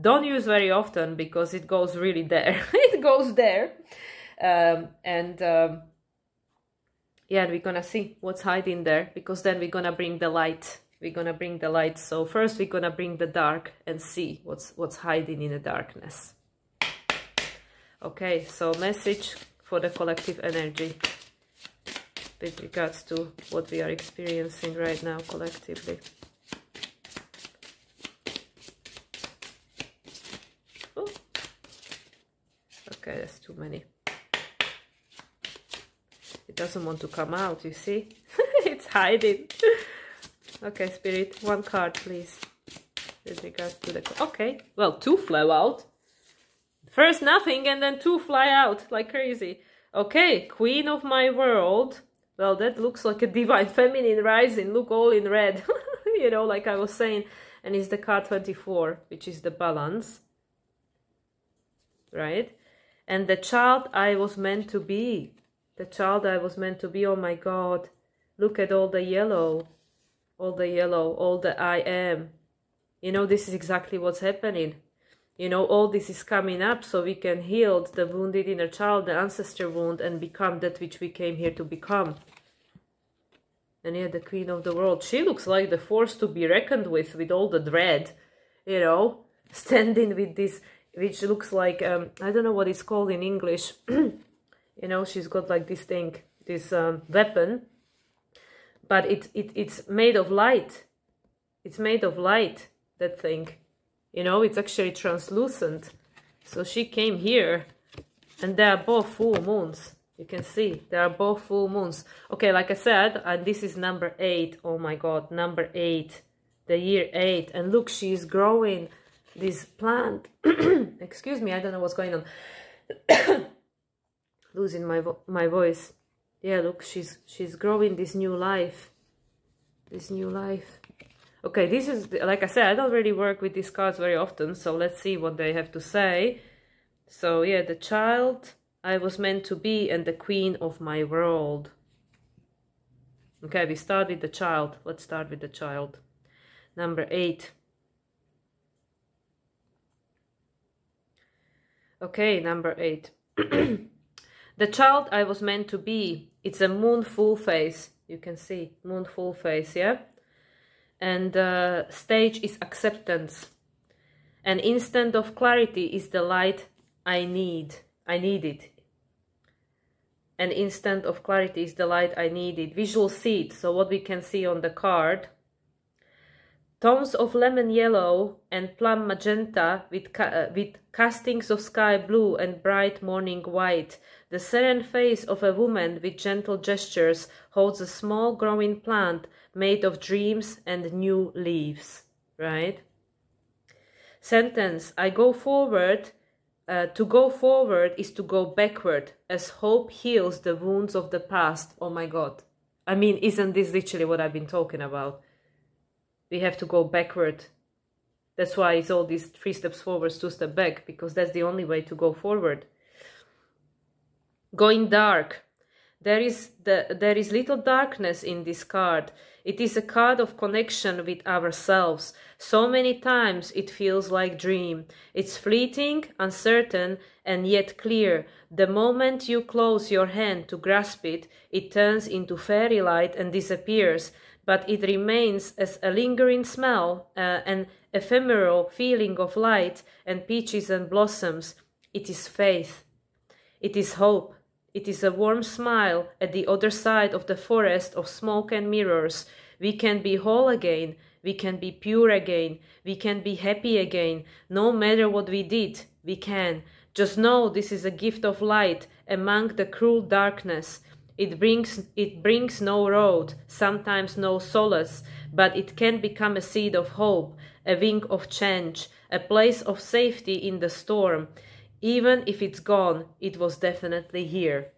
don't use very often because it goes really there. It goes there. Yeah, we're gonna see what's hiding there, because then we're gonna bring the light. We're gonna bring the light. So first we're gonna bring the dark and see what's hiding in the darkness. Okay, so message for the collective energy with regards to what we are experiencing right now collectively. Oh. Okay, that's too many. It doesn't want to come out, you see? It's hiding. Okay, Spirit, one card, please. With regards to the... Okay, well, two flew out. First nothing, and then two fly out like crazy. Okay, Queen of my world. Well, that looks like a divine feminine rising. Look, all in red. You know, like I was saying. And it's the card 24, which is the balance. Right? And the child I was meant to be. The child I was meant to be. Oh my God. Look at all the yellow. All the yellow. All the I am. You know, this is exactly what's happening. You know, all this is coming up so we can heal the wounded inner child, the ancestor wound, and become that which we came here to become. And yeah, the Queen of the World. She looks like the force to be reckoned with all the dread. You know, standing with this, which looks like, I don't know what it's called in English. You know, she's got like this thing, this weapon. But it's made of light. It's made of light, that thing. You know, it's actually translucent. So she came here, and they are both full moons. You can see, they are both full moons. Okay, like I said, and this is number 8. Oh my God, number 8. The year 8. And look, she's growing this plant. Excuse me, I don't know what's going on. Losing my voice. Yeah, look, she's growing this new life. This new life. Okay, this is, like I said, I don't really work with these cards very often, so let's see what they have to say. So, yeah, the child I was meant to be and the queen of my world. Okay, we start with the child. Let's start with the child. Number 8. Okay, number 8. The child I was meant to be. It's a moon full phase. You can see moon full phase, yeah? And the stage is acceptance. An instant of clarity is the light I need. I need it. An instant of clarity is the light I needed. Visual seed. So what we can see on the card. Tones of lemon yellow and plum magenta with castings of sky blue and bright morning white. The serene face of a woman with gentle gestures holds a small growing plant made of dreams and new leaves. Right? Sentence. I go forward. To go forward is to go backward, as hope heals the wounds of the past. Oh my God. I mean, isn't this literally what I've been talking about? We have to go backward. That's why it's all these 3 steps forward, 2 steps back, because that's the only way to go forward. Going dark. There is little darkness in this card. It is a card of connection with ourselves. So many times it feels like dream. It's fleeting, uncertain, and yet clear. The moment you close your hand to grasp it, it turns into fairy light and disappears. But it remains as a lingering smell, an ephemeral feeling of light and peaches and blossoms. It is faith. It is hope. It is a warm smile at the other side of the forest of smoke and mirrors. We can be whole again. We can be pure again. We can be happy again. No matter what we did, we can. Just know this is a gift of light among the cruel darkness. It brings no road, sometimes no solace, but it can become a seed of hope, a wing of change, a place of safety in the storm. Even if it's gone, it was definitely here.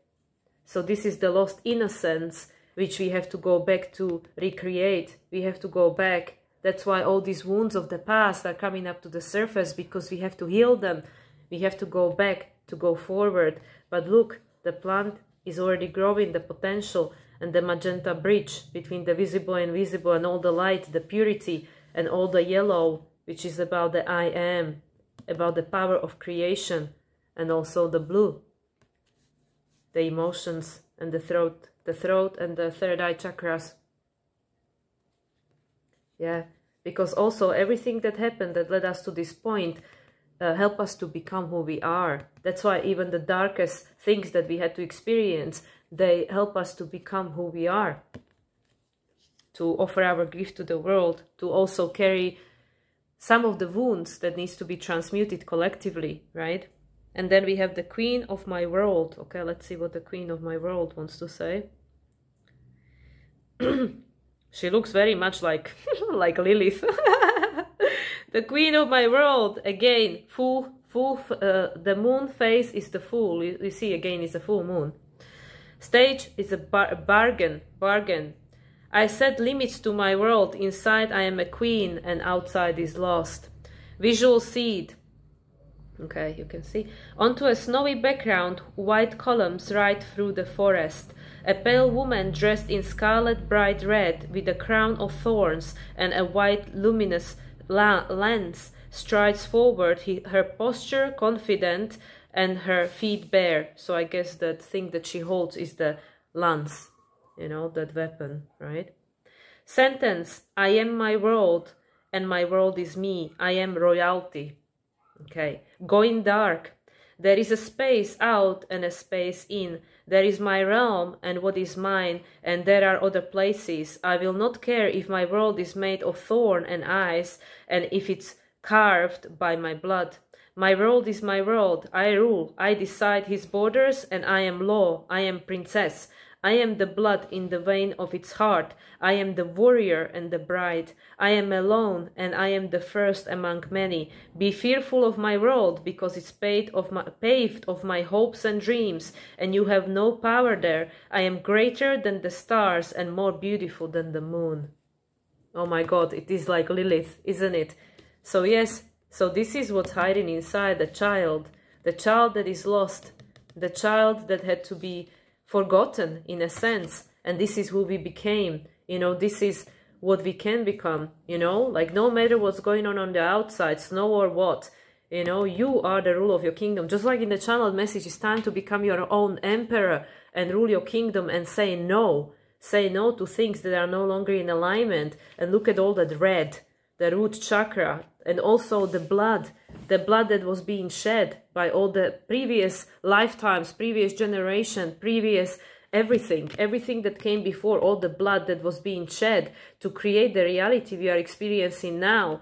So this is the lost innocence, which we have to go back to recreate. We have to go back. That's why all these wounds of the past are coming up to the surface, because we have to heal them. We have to go back, to go forward. But look, the plant is already growing, the potential, and the magenta bridge between the visible and invisible, and all the light, the purity, and all the yellow, which is about the I am, about the power of creation, and also the blue, the emotions and the throat and the third eye chakras. Yeah, because also everything that happened that led us to this point help us to become who we are. That's why even the darkest things that we had to experience, they help us to become who we are, to offer our gift to the world, to also carry some of the wounds that needs to be transmuted collectively, right? And then we have the Queen of my world. Okay, let's see what the Queen of my world wants to say. She looks very much like like Lilith. The Queen of my world, again, the moon phase is the Fool. You see, again, it's a full moon. Stage is a bargain. I set limits to my world. Inside I am a queen and outside is lost. Visual seed. Okay, you can see. Onto a snowy background, white columns right through the forest. A pale woman dressed in scarlet bright red with a crown of thorns and a white luminous lance strides forward, her posture confident and her feet bare. So I guess that thing that she holds is the lance, you know, that weapon, right? Sentence, I am my world and my world is me. I am royalty. Okay, going dark. There is a space out and a space in. There is my realm and what is mine, and there are other places. I will not care if my world is made of thorn and ice, and if it's carved by my blood. My world is my world. I rule. I decide his borders, and I am law. I am princess. I am the blood in the vein of its heart. I am the warrior and the bride. I am alone, and I am the first among many. Be fearful of my world, because it's paved of my hopes and dreams, and you have no power there. I am greater than the stars and more beautiful than the moon. Oh my God, it is like Lilith, isn't it? So yes, so this is what's hiding inside the child that is lost, the child that had to be forgotten in a sense, and this is who we became. You know, this is what we can become, you know, like no matter what's going on the outside, snow or what, you know, you are the ruler of your kingdom. Just like in the channeled message, it's time to become your own emperor and rule your kingdom and say no. Say no to things that are no longer in alignment. And look at all that red, the root chakra, and also the blood that was being shed by all the previous lifetimes, previous generation, previous everything that came before, all the blood that was being shed to create the reality we are experiencing now,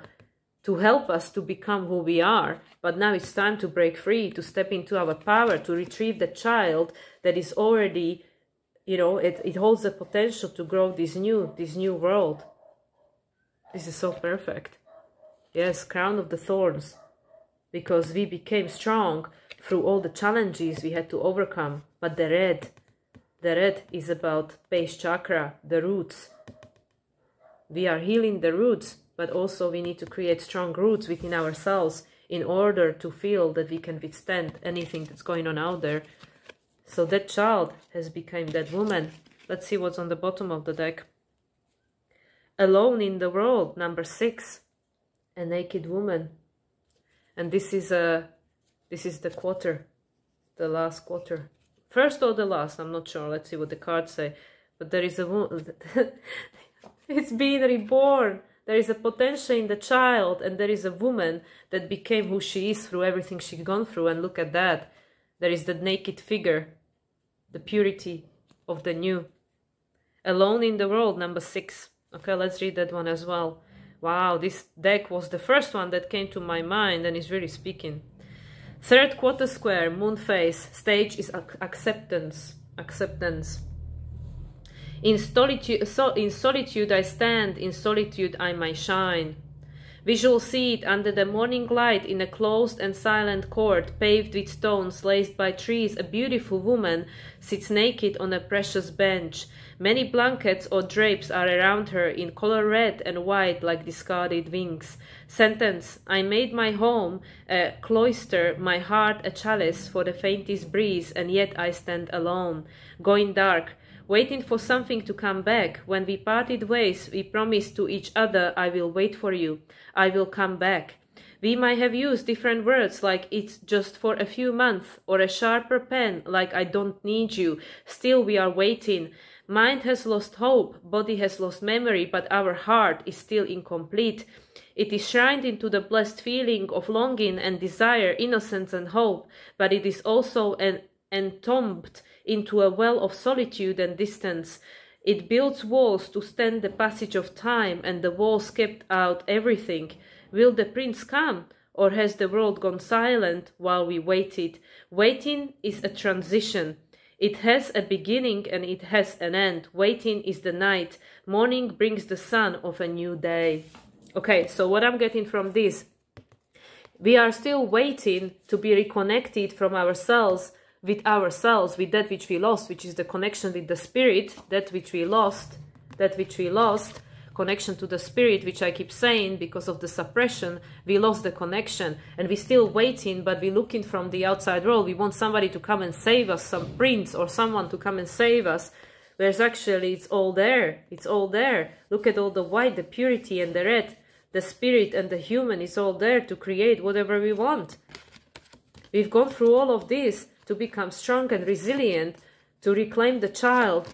to help us to become who we are. But now it's time to break free, to step into our power, to retrieve the child that is already, you know, it holds the potential to grow this new world. This is so perfect. Yes, crown of the thorns, because we became strong through all the challenges we had to overcome. But the red is about base chakra, the roots. We are healing the roots, but also we need to create strong roots within ourselves in order to feel that we can withstand anything that's going on out there. So that child has become that woman. Let's see what's on the bottom of the deck. Alone in the world, number 6. A naked woman. And this is the quarter, the last quarter. First or the last, I'm not sure. Let's see what the cards say. But there is a woman. It's being reborn. There is a potential in the child, and there is a woman that became who she is through everything she's gone through. And look at that. There is the naked figure, the purity of the new. Alone in the world, number 6. Okay, let's read that one as well. Wow, this deck was the first one that came to my mind and is really speaking. Third quarter square, moon phase, stage is acceptance. Acceptance. In solitude I stand, in solitude I might shine. Visual seat under the morning light in a closed and silent court, paved with stones, laced by trees, a beautiful woman sits naked on a precious bench. Many blankets or drapes are around her, in color red and white like discarded wings. Sentence: I made my home a cloister, my heart a chalice for the faintest breeze, and yet I stand alone. Going dark, waiting for something to come back. When we parted ways, we promised to each other, I will wait for you, I will come back. We might have used different words like it's just for a few months, or a sharper pen like I don't need you. Still we are waiting. Mind has lost hope, body has lost memory, but our heart is still incomplete. It is shrined into the blessed feeling of longing and desire, innocence and hope, but it is also entombed into a well of solitude and distance. It builds walls to stand the passage of time, and the walls kept out everything. Will the prince come, or has the world gone silent while we waited? Waiting is a transition. It has a beginning and it has an end. Waiting is the night. Morning brings the sun of a new day. Okay, so what I'm getting from this, we are still waiting to be reconnected from ourselves, with that which we lost, which is the connection with the spirit, that which we lost, connection to the spirit, which I keep saying, because of the suppression, we lost the connection, and we're still waiting, but we're looking from the outside world. We want somebody to come and save us, some prince or someone to come and save us, whereas actually it's all there. It's all there. Look at all the white, the purity and the red, the spirit and the human is all there to create whatever we want. We've gone through all of this to become strong and resilient, to reclaim the child,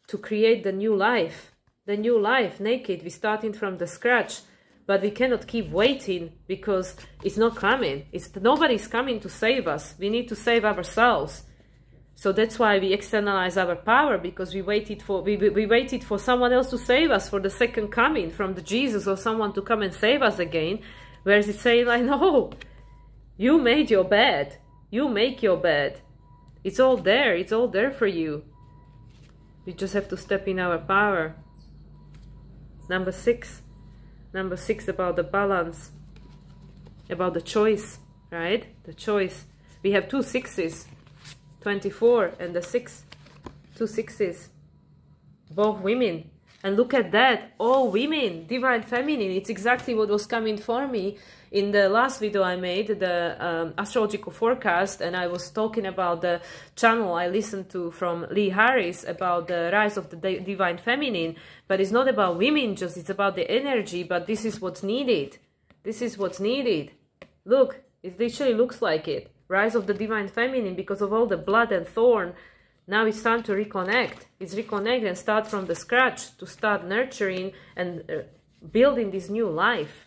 to create the new life. The new life, naked, we're starting from the scratch, but we cannot keep waiting because it's not coming. Nobody's coming to save us. We need to save ourselves. So that's why we externalize our power, because we waited for someone else to save us, for the second coming from the Jesus or someone to come and save us again. Whereas it's saying like, no, you made your bed. You make your bed. It's all there. It's all there for you. We just have to step in our power. Number 6. Number 6 about the balance. About the choice, right? The choice. We have 2 6s. 24 and the 6. 2 6s. Both women. And look at that. All women. Divine feminine. It's exactly what was coming for me. In the last video I made, the Astrological Forecast, and I was talking about the channel I listened to from Lee Harris about the rise of the Divine Feminine. But it's not about women just, it's about the energy, but this is what's needed. This is what's needed. Look, it literally looks like it. Rise of the Divine Feminine, because of all the blood and thorn. Now it's time to reconnect. It's reconnect and start from the scratch, to start nurturing and building this new life,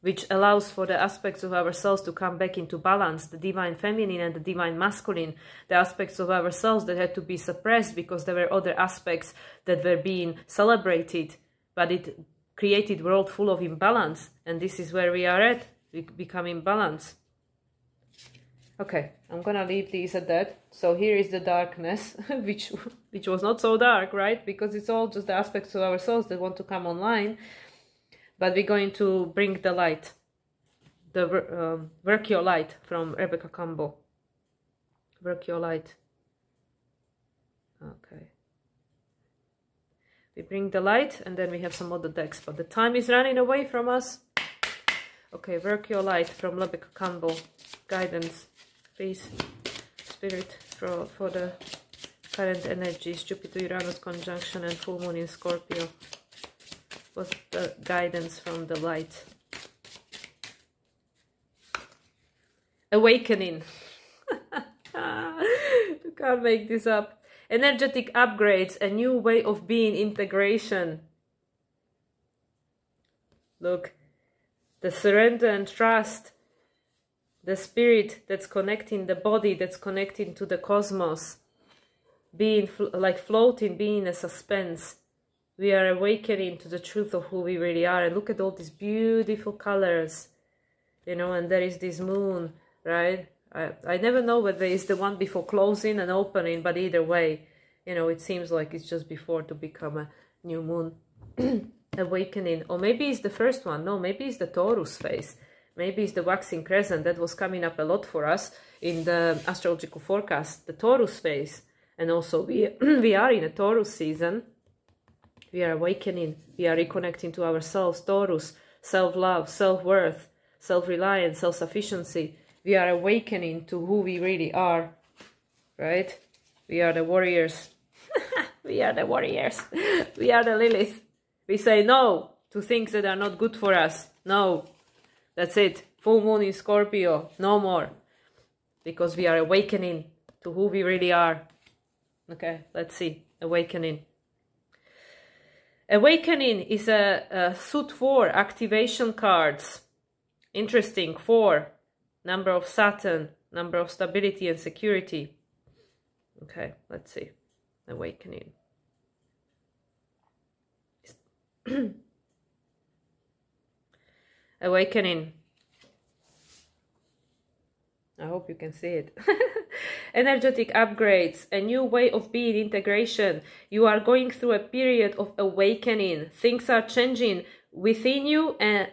which allows for the aspects of ourselves to come back into balance, the Divine Feminine and the Divine Masculine, the aspects of ourselves that had to be suppressed because there were other aspects that were being celebrated, but it created a world full of imbalance, and this is where we are at. We become in balance. Okay, I'm gonna leave these at that. So here is the darkness, which was not so dark, right? Because it's all just the aspects of ourselves that want to come online. But we're going to bring the light, the Work Your Light from Rebecca Campbell. Work Your Light. Okay. We bring the light, and then we have some other decks, but the time is running away from us. Okay, Work Your Light from Rebecca Campbell. Guidance, please, Spirit, for the current energies, Jupiter, Uranus conjunction and full moon in Scorpio. What's the guidance from the light? Awakening. You can't make this up. Energetic upgrades, a new way of being, integration. Look, the surrender and trust, the spirit that's connecting the body, that's connecting to the cosmos, being like floating, being in a suspense. We are awakening to the truth of who we really are. And look at all these beautiful colors, you know, and there is this moon, right? I never know whether it's the one before closing and opening, but either way, you know, it seems like it's just before to become a new moon. Awakening. Or maybe it's the first one. No, maybe it's the Taurus phase. Maybe it's the waxing crescent that was coming up a lot for us in the Astrological Forecast, the Taurus phase. And also we are in a Taurus season. We are awakening. We are reconnecting to ourselves. Taurus, self-love, self-worth, self-reliance, self-sufficiency. We are awakening to who we really are, right? We are the warriors. We are the warriors. We are the Lilith. We say no to things that are not good for us. No. That's it. Full moon in Scorpio. No more. Because we are awakening to who we really are. Okay, let's see. Awakening. Awakening is a suit 4 activation cards. Interesting. 4. Number of Saturn. Number of stability and security. Okay, let's see. Awakening. Awakening. I hope you can see it. Energetic upgrades, a new way of being, integration. You are going through a period of awakening. Things are changing within you and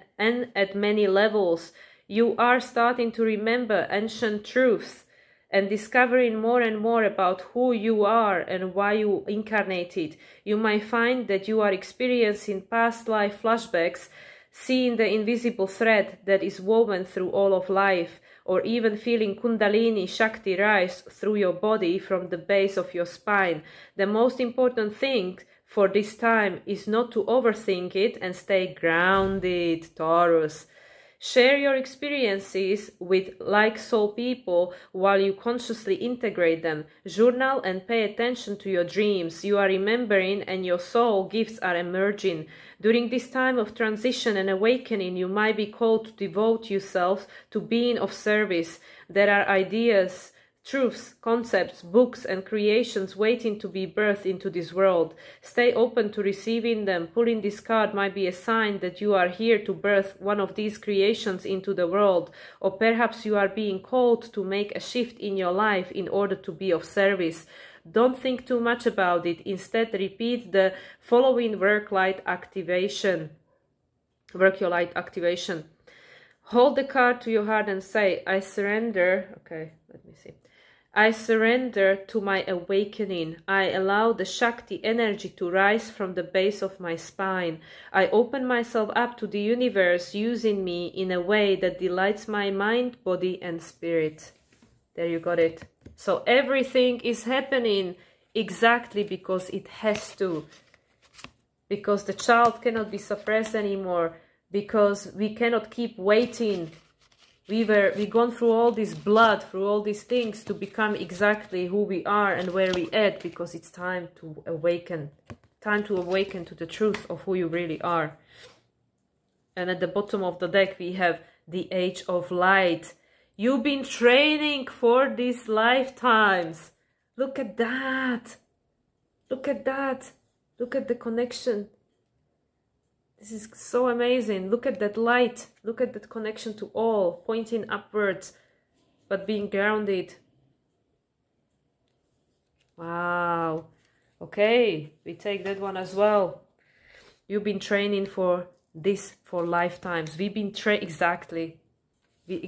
at many levels. You are starting to remember ancient truths and discovering more and more about who you are and why you incarnated. You might find that you are experiencing past life flashbacks, seeing the invisible thread that is woven through all of life, or even feeling Kundalini Shakti rise through your body from the base of your spine. The most important thing for this time is not to overthink it and stay grounded, Taurus. Share your experiences with like-soul people while you consciously integrate them. Journal and pay attention to your dreams. You are remembering and your soul gifts are emerging. During this time of transition and awakening, you might be called to devote yourself to being of service. There are ideas, truths, concepts, books, and creations waiting to be birthed into this world. Stay open to receiving them. Pulling this card might be a sign that you are here to birth one of these creations into the world, or perhaps you are being called to make a shift in your life in order to be of service. Don't think too much about it. Instead, repeat the following Work Your Light activation. Hold the card to your heart and say, I surrender. Okay, let me see. I surrender to my awakening. I allow the Shakti energy to rise from the base of my spine. I open myself up to the universe using me in a way that delights my mind, body and spirit. There you got it. So everything is happening exactly because it has to. Because the child cannot be suppressed anymore. Because we cannot keep waiting. We've gone through all this blood, through all these things to become exactly who we are and where we at, because it's time to awaken. Time to awaken to the truth of who you really are. And at the bottom of the deck we have the Age of Light. You've been training for these lifetimes. Look at that. Look at that. Look at the connection. This is so amazing. Look at that light. Look at that connection to all, pointing upwards, but being grounded. Wow. Okay, we take that one as well. You've been training for this for lifetimes. We've been exactly. We've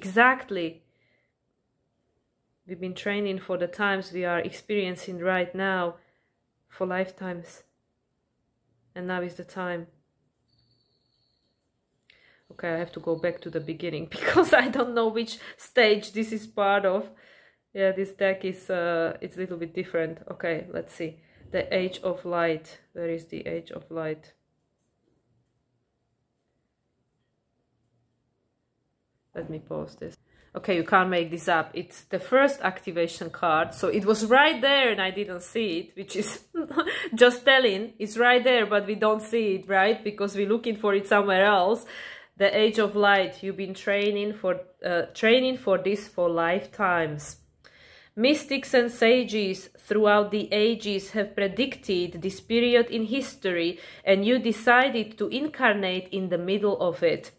been training for the times we are experiencing right now for lifetimes. And now is the time. Okay, I have to go back to the beginning because I don't know which stage this is part of. Yeah, this deck is it's a little bit different. Okay, let's see. The Age of Light. Where is the Age of Light? Let me pause this. Okay, you can't make this up. It's the first activation card. So it was right there and I didn't see it, which is just telling. It's right there, but we don't see it, right? Because we're looking for it somewhere else. The Age of Light. You've been training for this for lifetimes. Mystics and sages throughout the ages have predicted this period in history, and you decided to incarnate in the middle of it.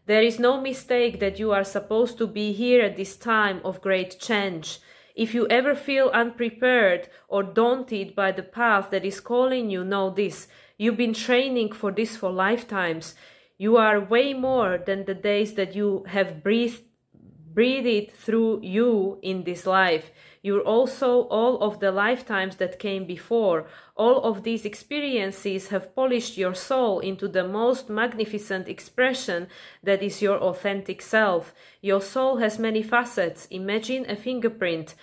There is no mistake that you are supposed to be here at this time of great change. If you ever feel unprepared or daunted by the path that is calling you, know this. You've been training for this for lifetimes. You are way more than the days that you have breathed through you in this life. You're also all of the lifetimes that came before. All of these experiences have polished your soul into the most magnificent expression that is your authentic self. Your soul has many facets. Imagine a fingerprint.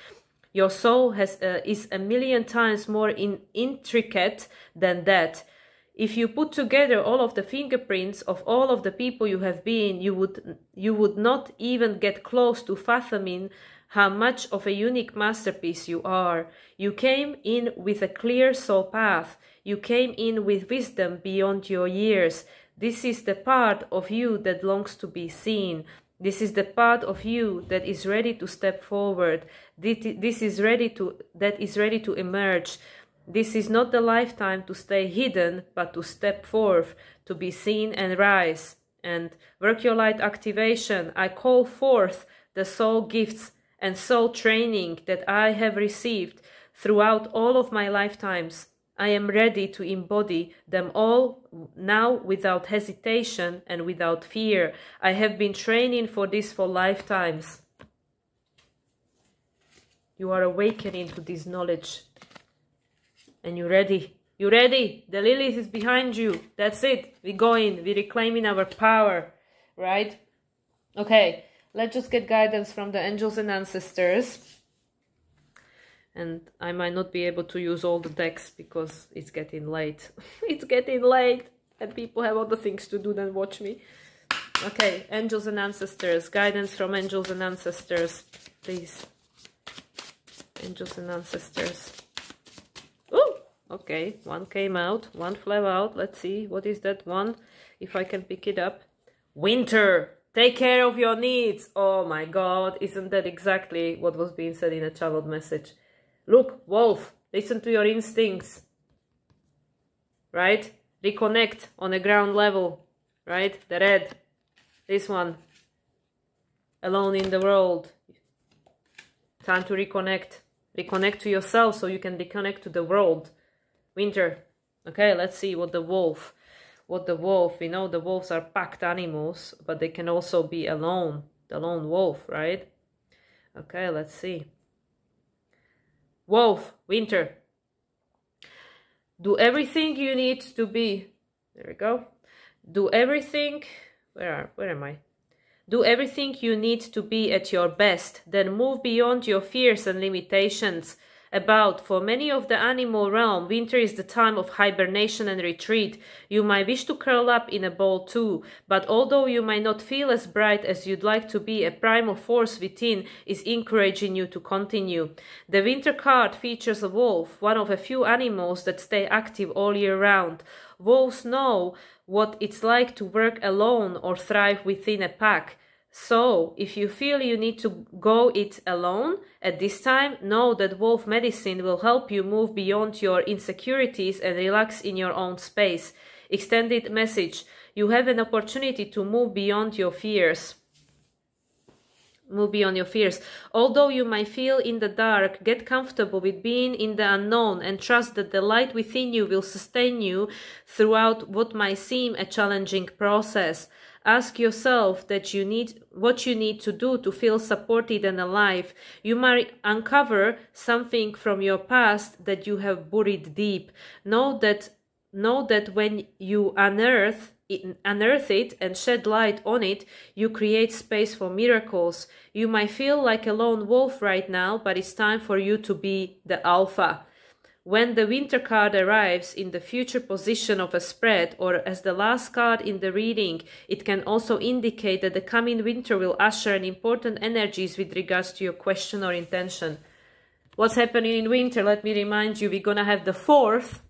Your soul is a million times more intricate than that. If you put together all of the fingerprints of all of the people you have been, you would not even get close to fathoming how much of a unique masterpiece you are. You came in with a clear soul path. You came in with wisdom beyond your years. This is the part of you that longs to be seen. This is the part of you that is ready to step forward. That is ready to emerge. This is not the lifetime to stay hidden, but to step forth, to be seen and rise. And work your light activation. I call forth the soul gifts and soul training that I have received throughout all of my lifetimes. I am ready to embody them all now without hesitation and without fear. I have been training for this for lifetimes. You are awakening to this knowledge. And you're ready. You're ready. The Lilith is behind you. That's it. We're going. We're reclaiming our power. Right? Okay. Let's just get guidance from the angels and ancestors. And I might not be able to use all the decks because it's getting late. It's getting late. And people have other things to do than watch me. Okay. Angels and ancestors. Guidance from angels and ancestors. Please. Angels and ancestors. Okay, one came out, one flew out. Let's see, what is that one? If I can pick it up. Winter, take care of your needs. Oh my God, isn't that exactly what was being said in a channeled message? Look, wolf, listen to your instincts. Right? Reconnect on a ground level. Right? The red. This one. Alone in the world. Time to reconnect. Reconnect to yourself so you can reconnect to the world. Winter. Okay, let's see what the wolf, we know the wolves are packed animals, but they can also be alone, the lone wolf, right? Okay, let's see. Wolf, winter. Do everything you need to be. There we go. Do everything. Where am I? Do everything you need to be at your best. Then move beyond your fears and limitations. For many of the animal realm, winter is the time of hibernation and retreat. You might wish to curl up in a ball too, but although you might not feel as bright as you'd like to be, a primal force within is encouraging you to continue. The winter card features a wolf, one of a few animals that stay active all year round. Wolves know what it's like to work alone or thrive within a pack. So, if you feel you need to go it alone at this time, know that wolf medicine will help you move beyond your insecurities and relax in your own space. Extended message. You have an opportunity to move beyond your fears. Move beyond your fears. Although you might feel in the dark, get comfortable with being in the unknown and trust that the light within you will sustain you throughout what might seem a challenging process. Ask yourself what you need to do to feel supported and alive. You might uncover something from your past that you have buried deep. Know that when you unearth it and shed light on it, you create space for miracles. You might feel like a lone wolf right now, but it's time for you to be the alpha. When the winter card arrives in the future position of a spread or as the last card in the reading, it can also indicate that the coming winter will usher in important energies with regards to your question or intention. What's happening in winter? Let me remind you, we're gonna have the 4th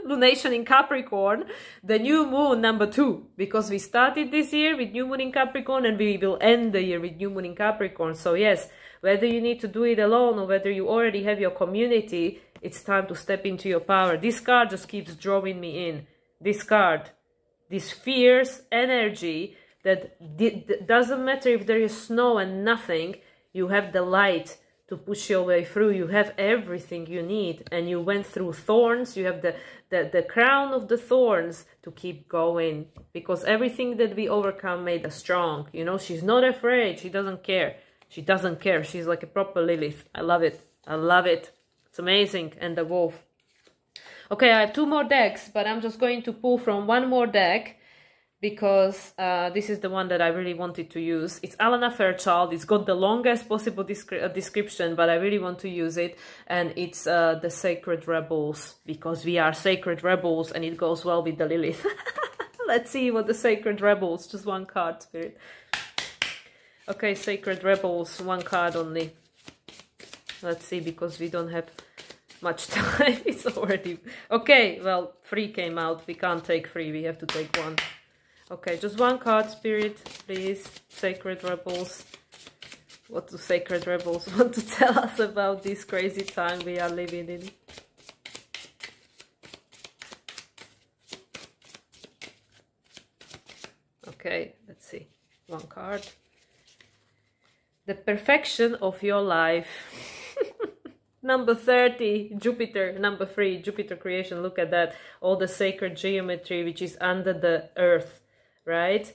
lunation in Capricorn, the new moon number 2, because we started this year with new moon in Capricorn and we will end the year with new moon in Capricorn. So yes, whether you need to do it alone or whether you already have your community, it's time to step into your power. This card just keeps drawing me in. This card, this fierce energy that doesn't matter if there is snow and nothing, you have the light to push your way through. You have everything you need, and you went through thorns. You have the crown of the thorns to keep going, because everything that we overcome made us strong. You know, she's not afraid. She doesn't care. She doesn't care. She's like a proper Lilith. I love it. I love it. It's amazing. And the wolf. Okay, I have 2 more decks, but I'm just going to pull from one more deck because this is the one that I really wanted to use. It's Alana Fairchild. It's got the longest possible description, but I really want to use it. And it's the Sacred Rebels, because we are Sacred Rebels and it goes well with the Lilith. Let's see what the Sacred Rebels, just one card, Spirit. Okay, Sacred Rebels, 1 card only. Let's see, because we don't have much time. It's already... Okay, well, 3 came out. We can't take 3. We have to take 1. Okay, just 1 card, Spirit, please. Sacred Rebels. What do Sacred Rebels want to tell us about this crazy time we are living in? Okay, let's see. 1 card. The perfection of your life. Number 30, Jupiter. Number 3, Jupiter creation. Look at that. All the sacred geometry which is under the earth, right?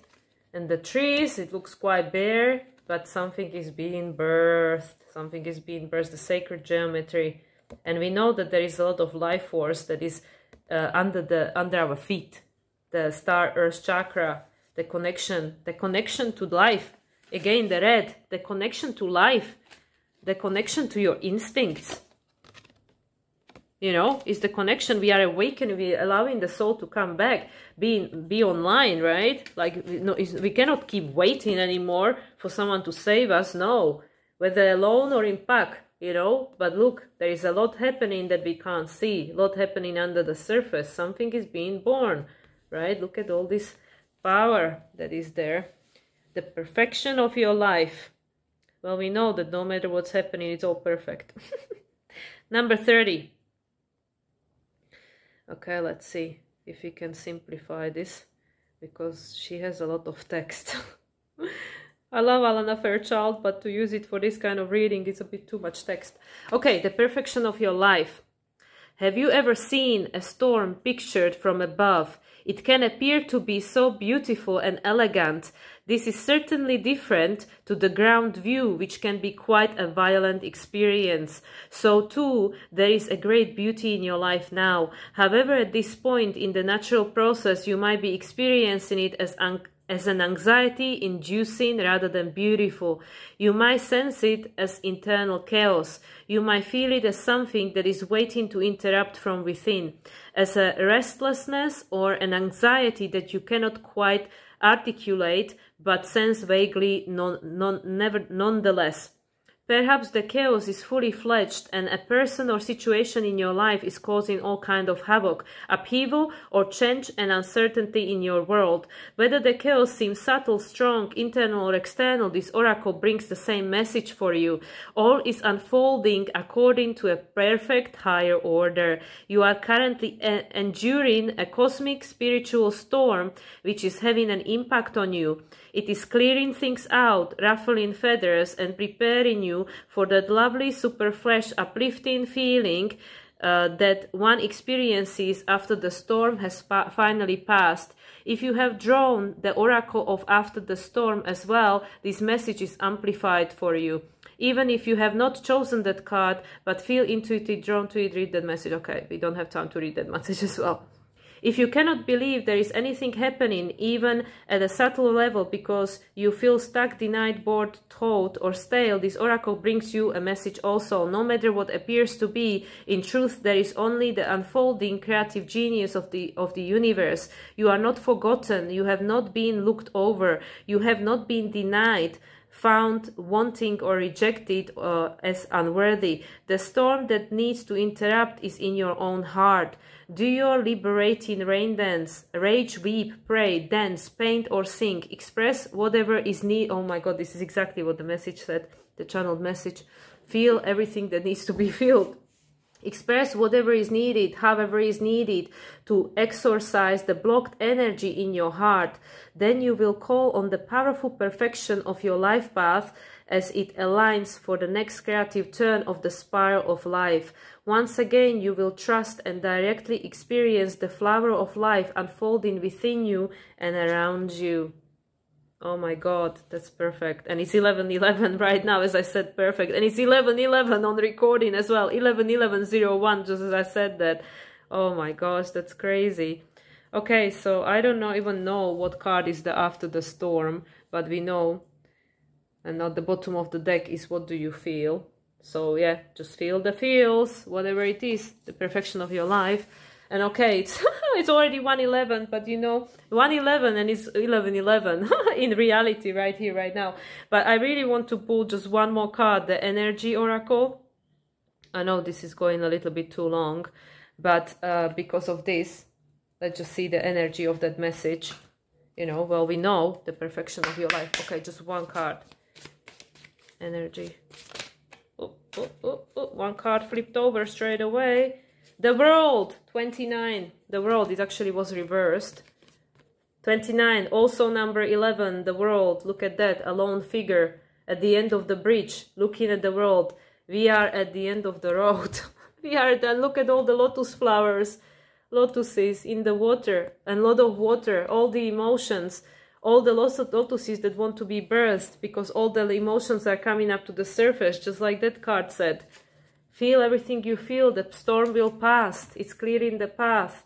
And the trees, it looks quite bare, but something is being birthed. Something is being birthed, the sacred geometry. And we know that there is a lot of life force that is under our feet. The star earth chakra, the connection to life. Again, the red, the connection to life. The connection to your instincts, you know, is the connection. We are awakened, we are allowing the soul to come back, be online, right? Like, no, we cannot keep waiting anymore for someone to save us. No, whether alone or in pack, you know. But look, there is a lot happening that we can't see, a lot happening under the surface. Something is being born, right? Look at all this power that is there. The perfection of your life. Well, we know that no matter what's happening, it's all perfect. Number 30. Okay, let's see if we can simplify this, because she has a lot of text. I love Alana Fairchild, but to use it for this kind of reading, it's a bit too much text. Okay, the perfection of your life. Have you ever seen a storm pictured from above? It can appear to be so beautiful and elegant. This is certainly different to the ground view, which can be quite a violent experience. So too, there is a great beauty in your life now. However, at this point in the natural process, you might be experiencing it as an anxiety-inducing rather than beautiful. You might sense it as internal chaos. You might feel it as something that is waiting to interrupt from within, as a restlessness or an anxiety that you cannot quite articulate, but sense vaguely nonetheless. Perhaps the chaos is fully fledged and a person or situation in your life is causing all kind of havoc, upheaval or change and uncertainty in your world. Whether the chaos seems subtle, strong, internal or external, this oracle brings the same message for you. All is unfolding according to a perfect higher order. You are currently enduring a cosmic spiritual storm which is having an impact on you. It is clearing things out, ruffling feathers, and preparing you for that lovely, super fresh, uplifting feeling that one experiences after the storm has finally passed. If you have drawn the oracle of after the storm as well, this message is amplified for you. Even if you have not chosen that card, but feel intuitively drawn to it, read that message. Okay, we don't have time to read that message as well. If you cannot believe there is anything happening, even at a subtle level, because you feel stuck, denied, bored, taught, or stale, this oracle brings you a message also. No matter what appears to be, in truth, there is only the unfolding creative genius of the universe. You are not forgotten. You have not been looked over. You have not been denied, found wanting or rejected as unworthy. The storm that needs to interrupt is in your own heart. Do your liberating rain dance, rage, weep, pray, dance, paint or sing. Express whatever is needed. Oh my God, this is exactly what the message said, the channeled message. Feel everything that needs to be felt. Express whatever is needed, however is needed, to exorcise the blocked energy in your heart. Then you will call on the powerful perfection of your life path as it aligns for the next creative turn of the spiral of life. Once again, you will trust and directly experience the flower of life unfolding within you and around you. Oh my God, that's perfect. And it's 11:11 right now, as I said, perfect. And it's 11:11 on recording as well. 11:11:01, just as I said that. Oh my gosh, that's crazy. Okay, so I don't even know what card is the after the storm, but we know. And at the bottom of the deck is what do you feel. So yeah, just feel the feels, whatever it is, the perfection of your life. And okay, it's already 1:11, but you know, 1:11 and it's 11:11 in reality right here, right now. But I really want to pull just one more card, the Energy Oracle. I know this is going a little bit too long, but because of this, let's just see the energy of that message. You know, well, we know the perfection of your life. Okay, just one card. Energy. One card flipped over straight away. The World, 29. The World, it actually was reversed. 29, also number 11, the World. Look at that, a lone figure at the end of the bridge, looking at the world. We are at the end of the road. We are done. Look at all the lotus flowers, lotuses in the water, and a lot of water, all the emotions, all the lotuses that want to be birthed, because all the emotions are coming up to the surface, just like that card said. Feel everything you feel, the storm will pass, it's clearing the path.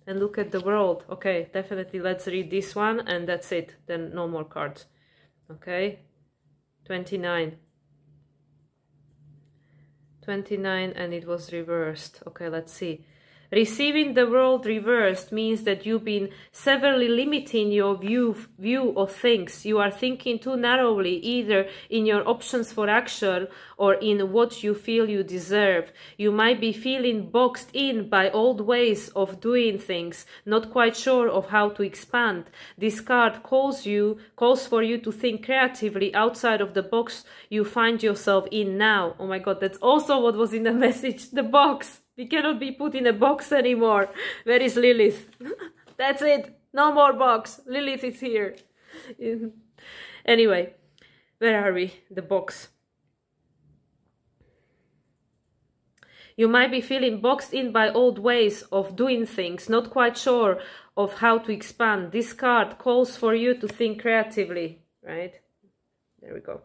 And look at the world. Okay, definitely let's read this one, and that's it, then no more cards. Okay, 29. 29 and it was reversed. Okay, let's see. Receiving the world reversed means that you've been severely limiting your view of things. You are thinking too narrowly, either in your options for action or in what you feel you deserve. You might be feeling boxed in by old ways of doing things, not quite sure of how to expand. This card calls for you to think creatively outside of the box you find yourself in now. Oh my God, that's also what was in the message, the box. We cannot be put in a box anymore. Where is Lilith? That's it. No more box. Lilith is here. Anyway, where are we? The box. You might be feeling boxed in by old ways of doing things, not quite sure of how to expand. This card calls for you to think creatively, right? There we go.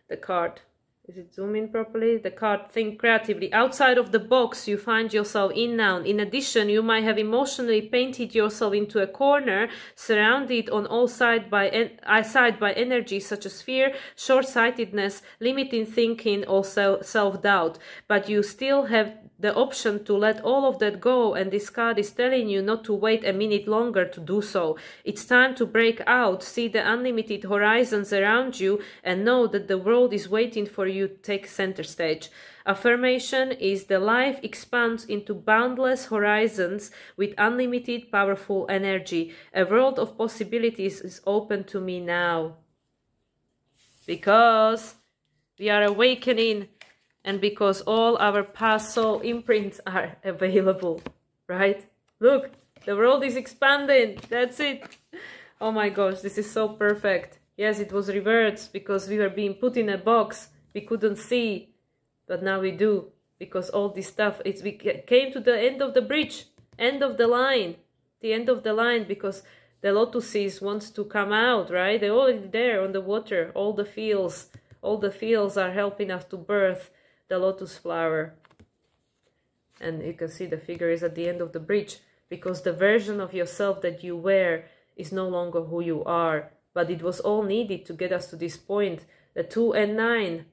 The card. Is it zoom in properly? The card, think creatively. Outside of the box you find yourself in now. In addition, you might have emotionally painted yourself into a corner, surrounded on all sides by energy such as fear, short-sightedness, limiting thinking, or self-doubt. But you still have the option to let all of that go, and this card is telling you not to wait a minute longer to do so. It's time to break out, see the unlimited horizons around you, and know that the world is waiting for you to take center stage. Affirmation is the life expands into boundless horizons with unlimited powerful energy. A world of possibilities is open to me now. Because we are awakening, and because all our past soul imprints are available, right? Look, the world is expanding. That's it. Oh my gosh, this is so perfect. Yes, it was reversed because we were being put in a box. We couldn't see, but now we do, because all this stuff, we came to the end of the bridge, end of the line, the end of the line, because the lotuses wants to come out, right? They're already there on the water. All the fields are helping us to birth the lotus flower. And you can see the figure is at the end of the bridge, because the version of yourself that you were is no longer who you are. But it was all needed to get us to this point. The 2 and 9,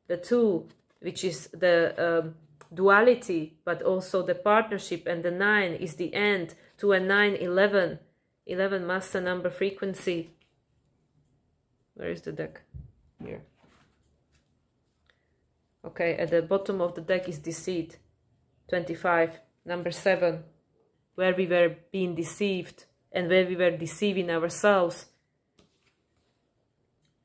the 2, which is the duality, but also the partnership, and the 9 is the end. 2 and 9, 11. 11, master number, frequency. Where is the deck? Here. Okay, at the bottom of the deck is deceit. 25, number 7, where we were being deceived and where we were deceiving ourselves.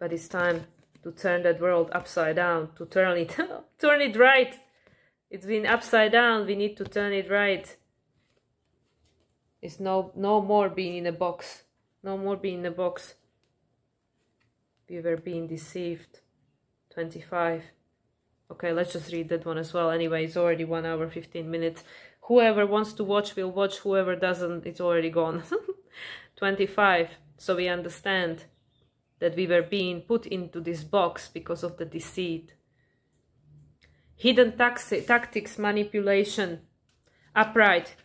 But it's time to turn that world upside down, to turn it right. It's been upside down, we need to turn it right. It's no more being in a box. No more being in a box. We were being deceived. 25. Okay, let's just read that one as well. Anyway, it's already 1 hour, 15 minutes. Whoever wants to watch will watch. Whoever doesn't, it's already gone. 25. So we understand that we were being put into this box because of the deceit. Hidden tactics, manipulation. Upright.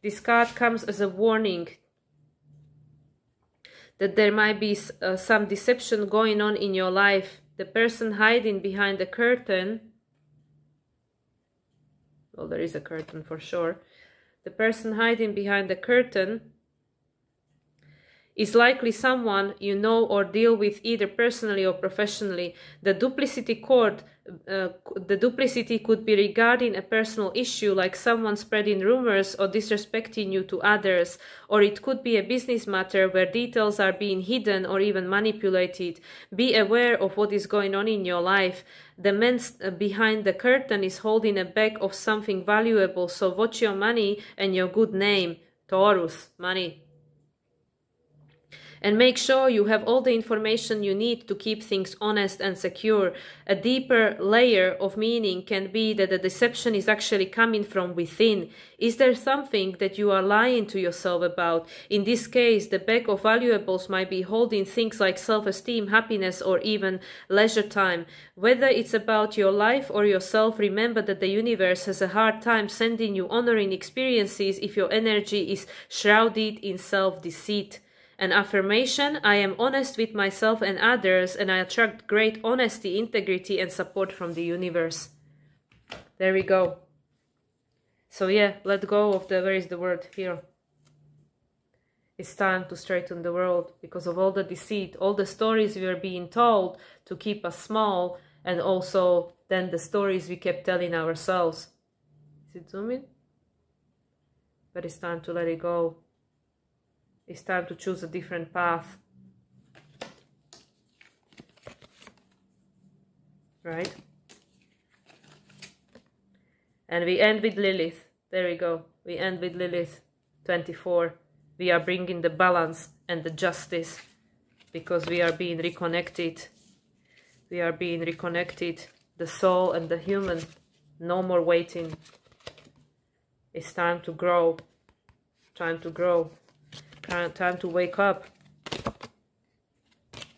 This card comes as a warning that there might be some deception going on in your life. The person hiding behind the curtain, well, there is a curtain for sure. The person hiding behind the curtain is likely someone you know or deal with either personally or professionally. The duplicity could be regarding a personal issue, like someone spreading rumors or disrespecting you to others, or it could be a business matter where details are being hidden or even manipulated. Be aware of what is going on in your life. The man behind the curtain is holding a bag of something valuable, so watch your money and your good name. Taurus, money. And make sure you have all the information you need to keep things honest and secure. A deeper layer of meaning can be that the deception is actually coming from within. Is there something that you are lying to yourself about? In this case, the bag of valuables might be holding things like self-esteem, happiness, or even leisure time. Whether it's about your life or yourself, remember that the universe has a hard time sending you honoring experiences if your energy is shrouded in self-deceit. An affirmation: I am honest with myself and others, and I attract great honesty, integrity, and support from the universe. There we go. So yeah, let go of where is the word here? It's time to straighten the world because of all the deceit, all the stories we were being told to keep us small, and also then the stories we kept telling ourselves. Is it zooming? But it's time to let it go. It's time to choose a different path. Right? And we end with Lilith. There we go. We end with Lilith 24. We are bringing the balance and the justice because we are being reconnected. We are being reconnected. The soul and the human. No more waiting. It's time to grow. Time to grow. Time to wake up.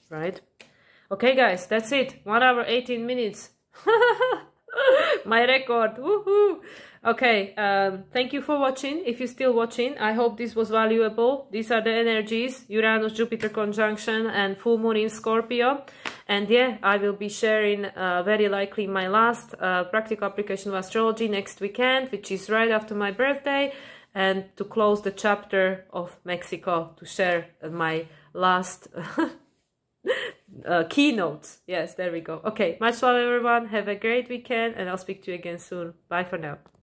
Right? Okay, guys, that's it. 1 hour, 18 minutes. My record. Woohoo! Okay, thank you for watching. If you're still watching, I hope this was valuable. These are the energies, Uranus, Jupiter conjunction and full moon in Scorpio. And yeah, I will be sharing very likely my last practical application of astrology next weekend, which is right after my birthday. And to close the chapter of Mexico, to share my last keynotes. Yes, there we go. Okay, much love everyone. Have a great weekend and I'll speak to you again soon. Bye for now.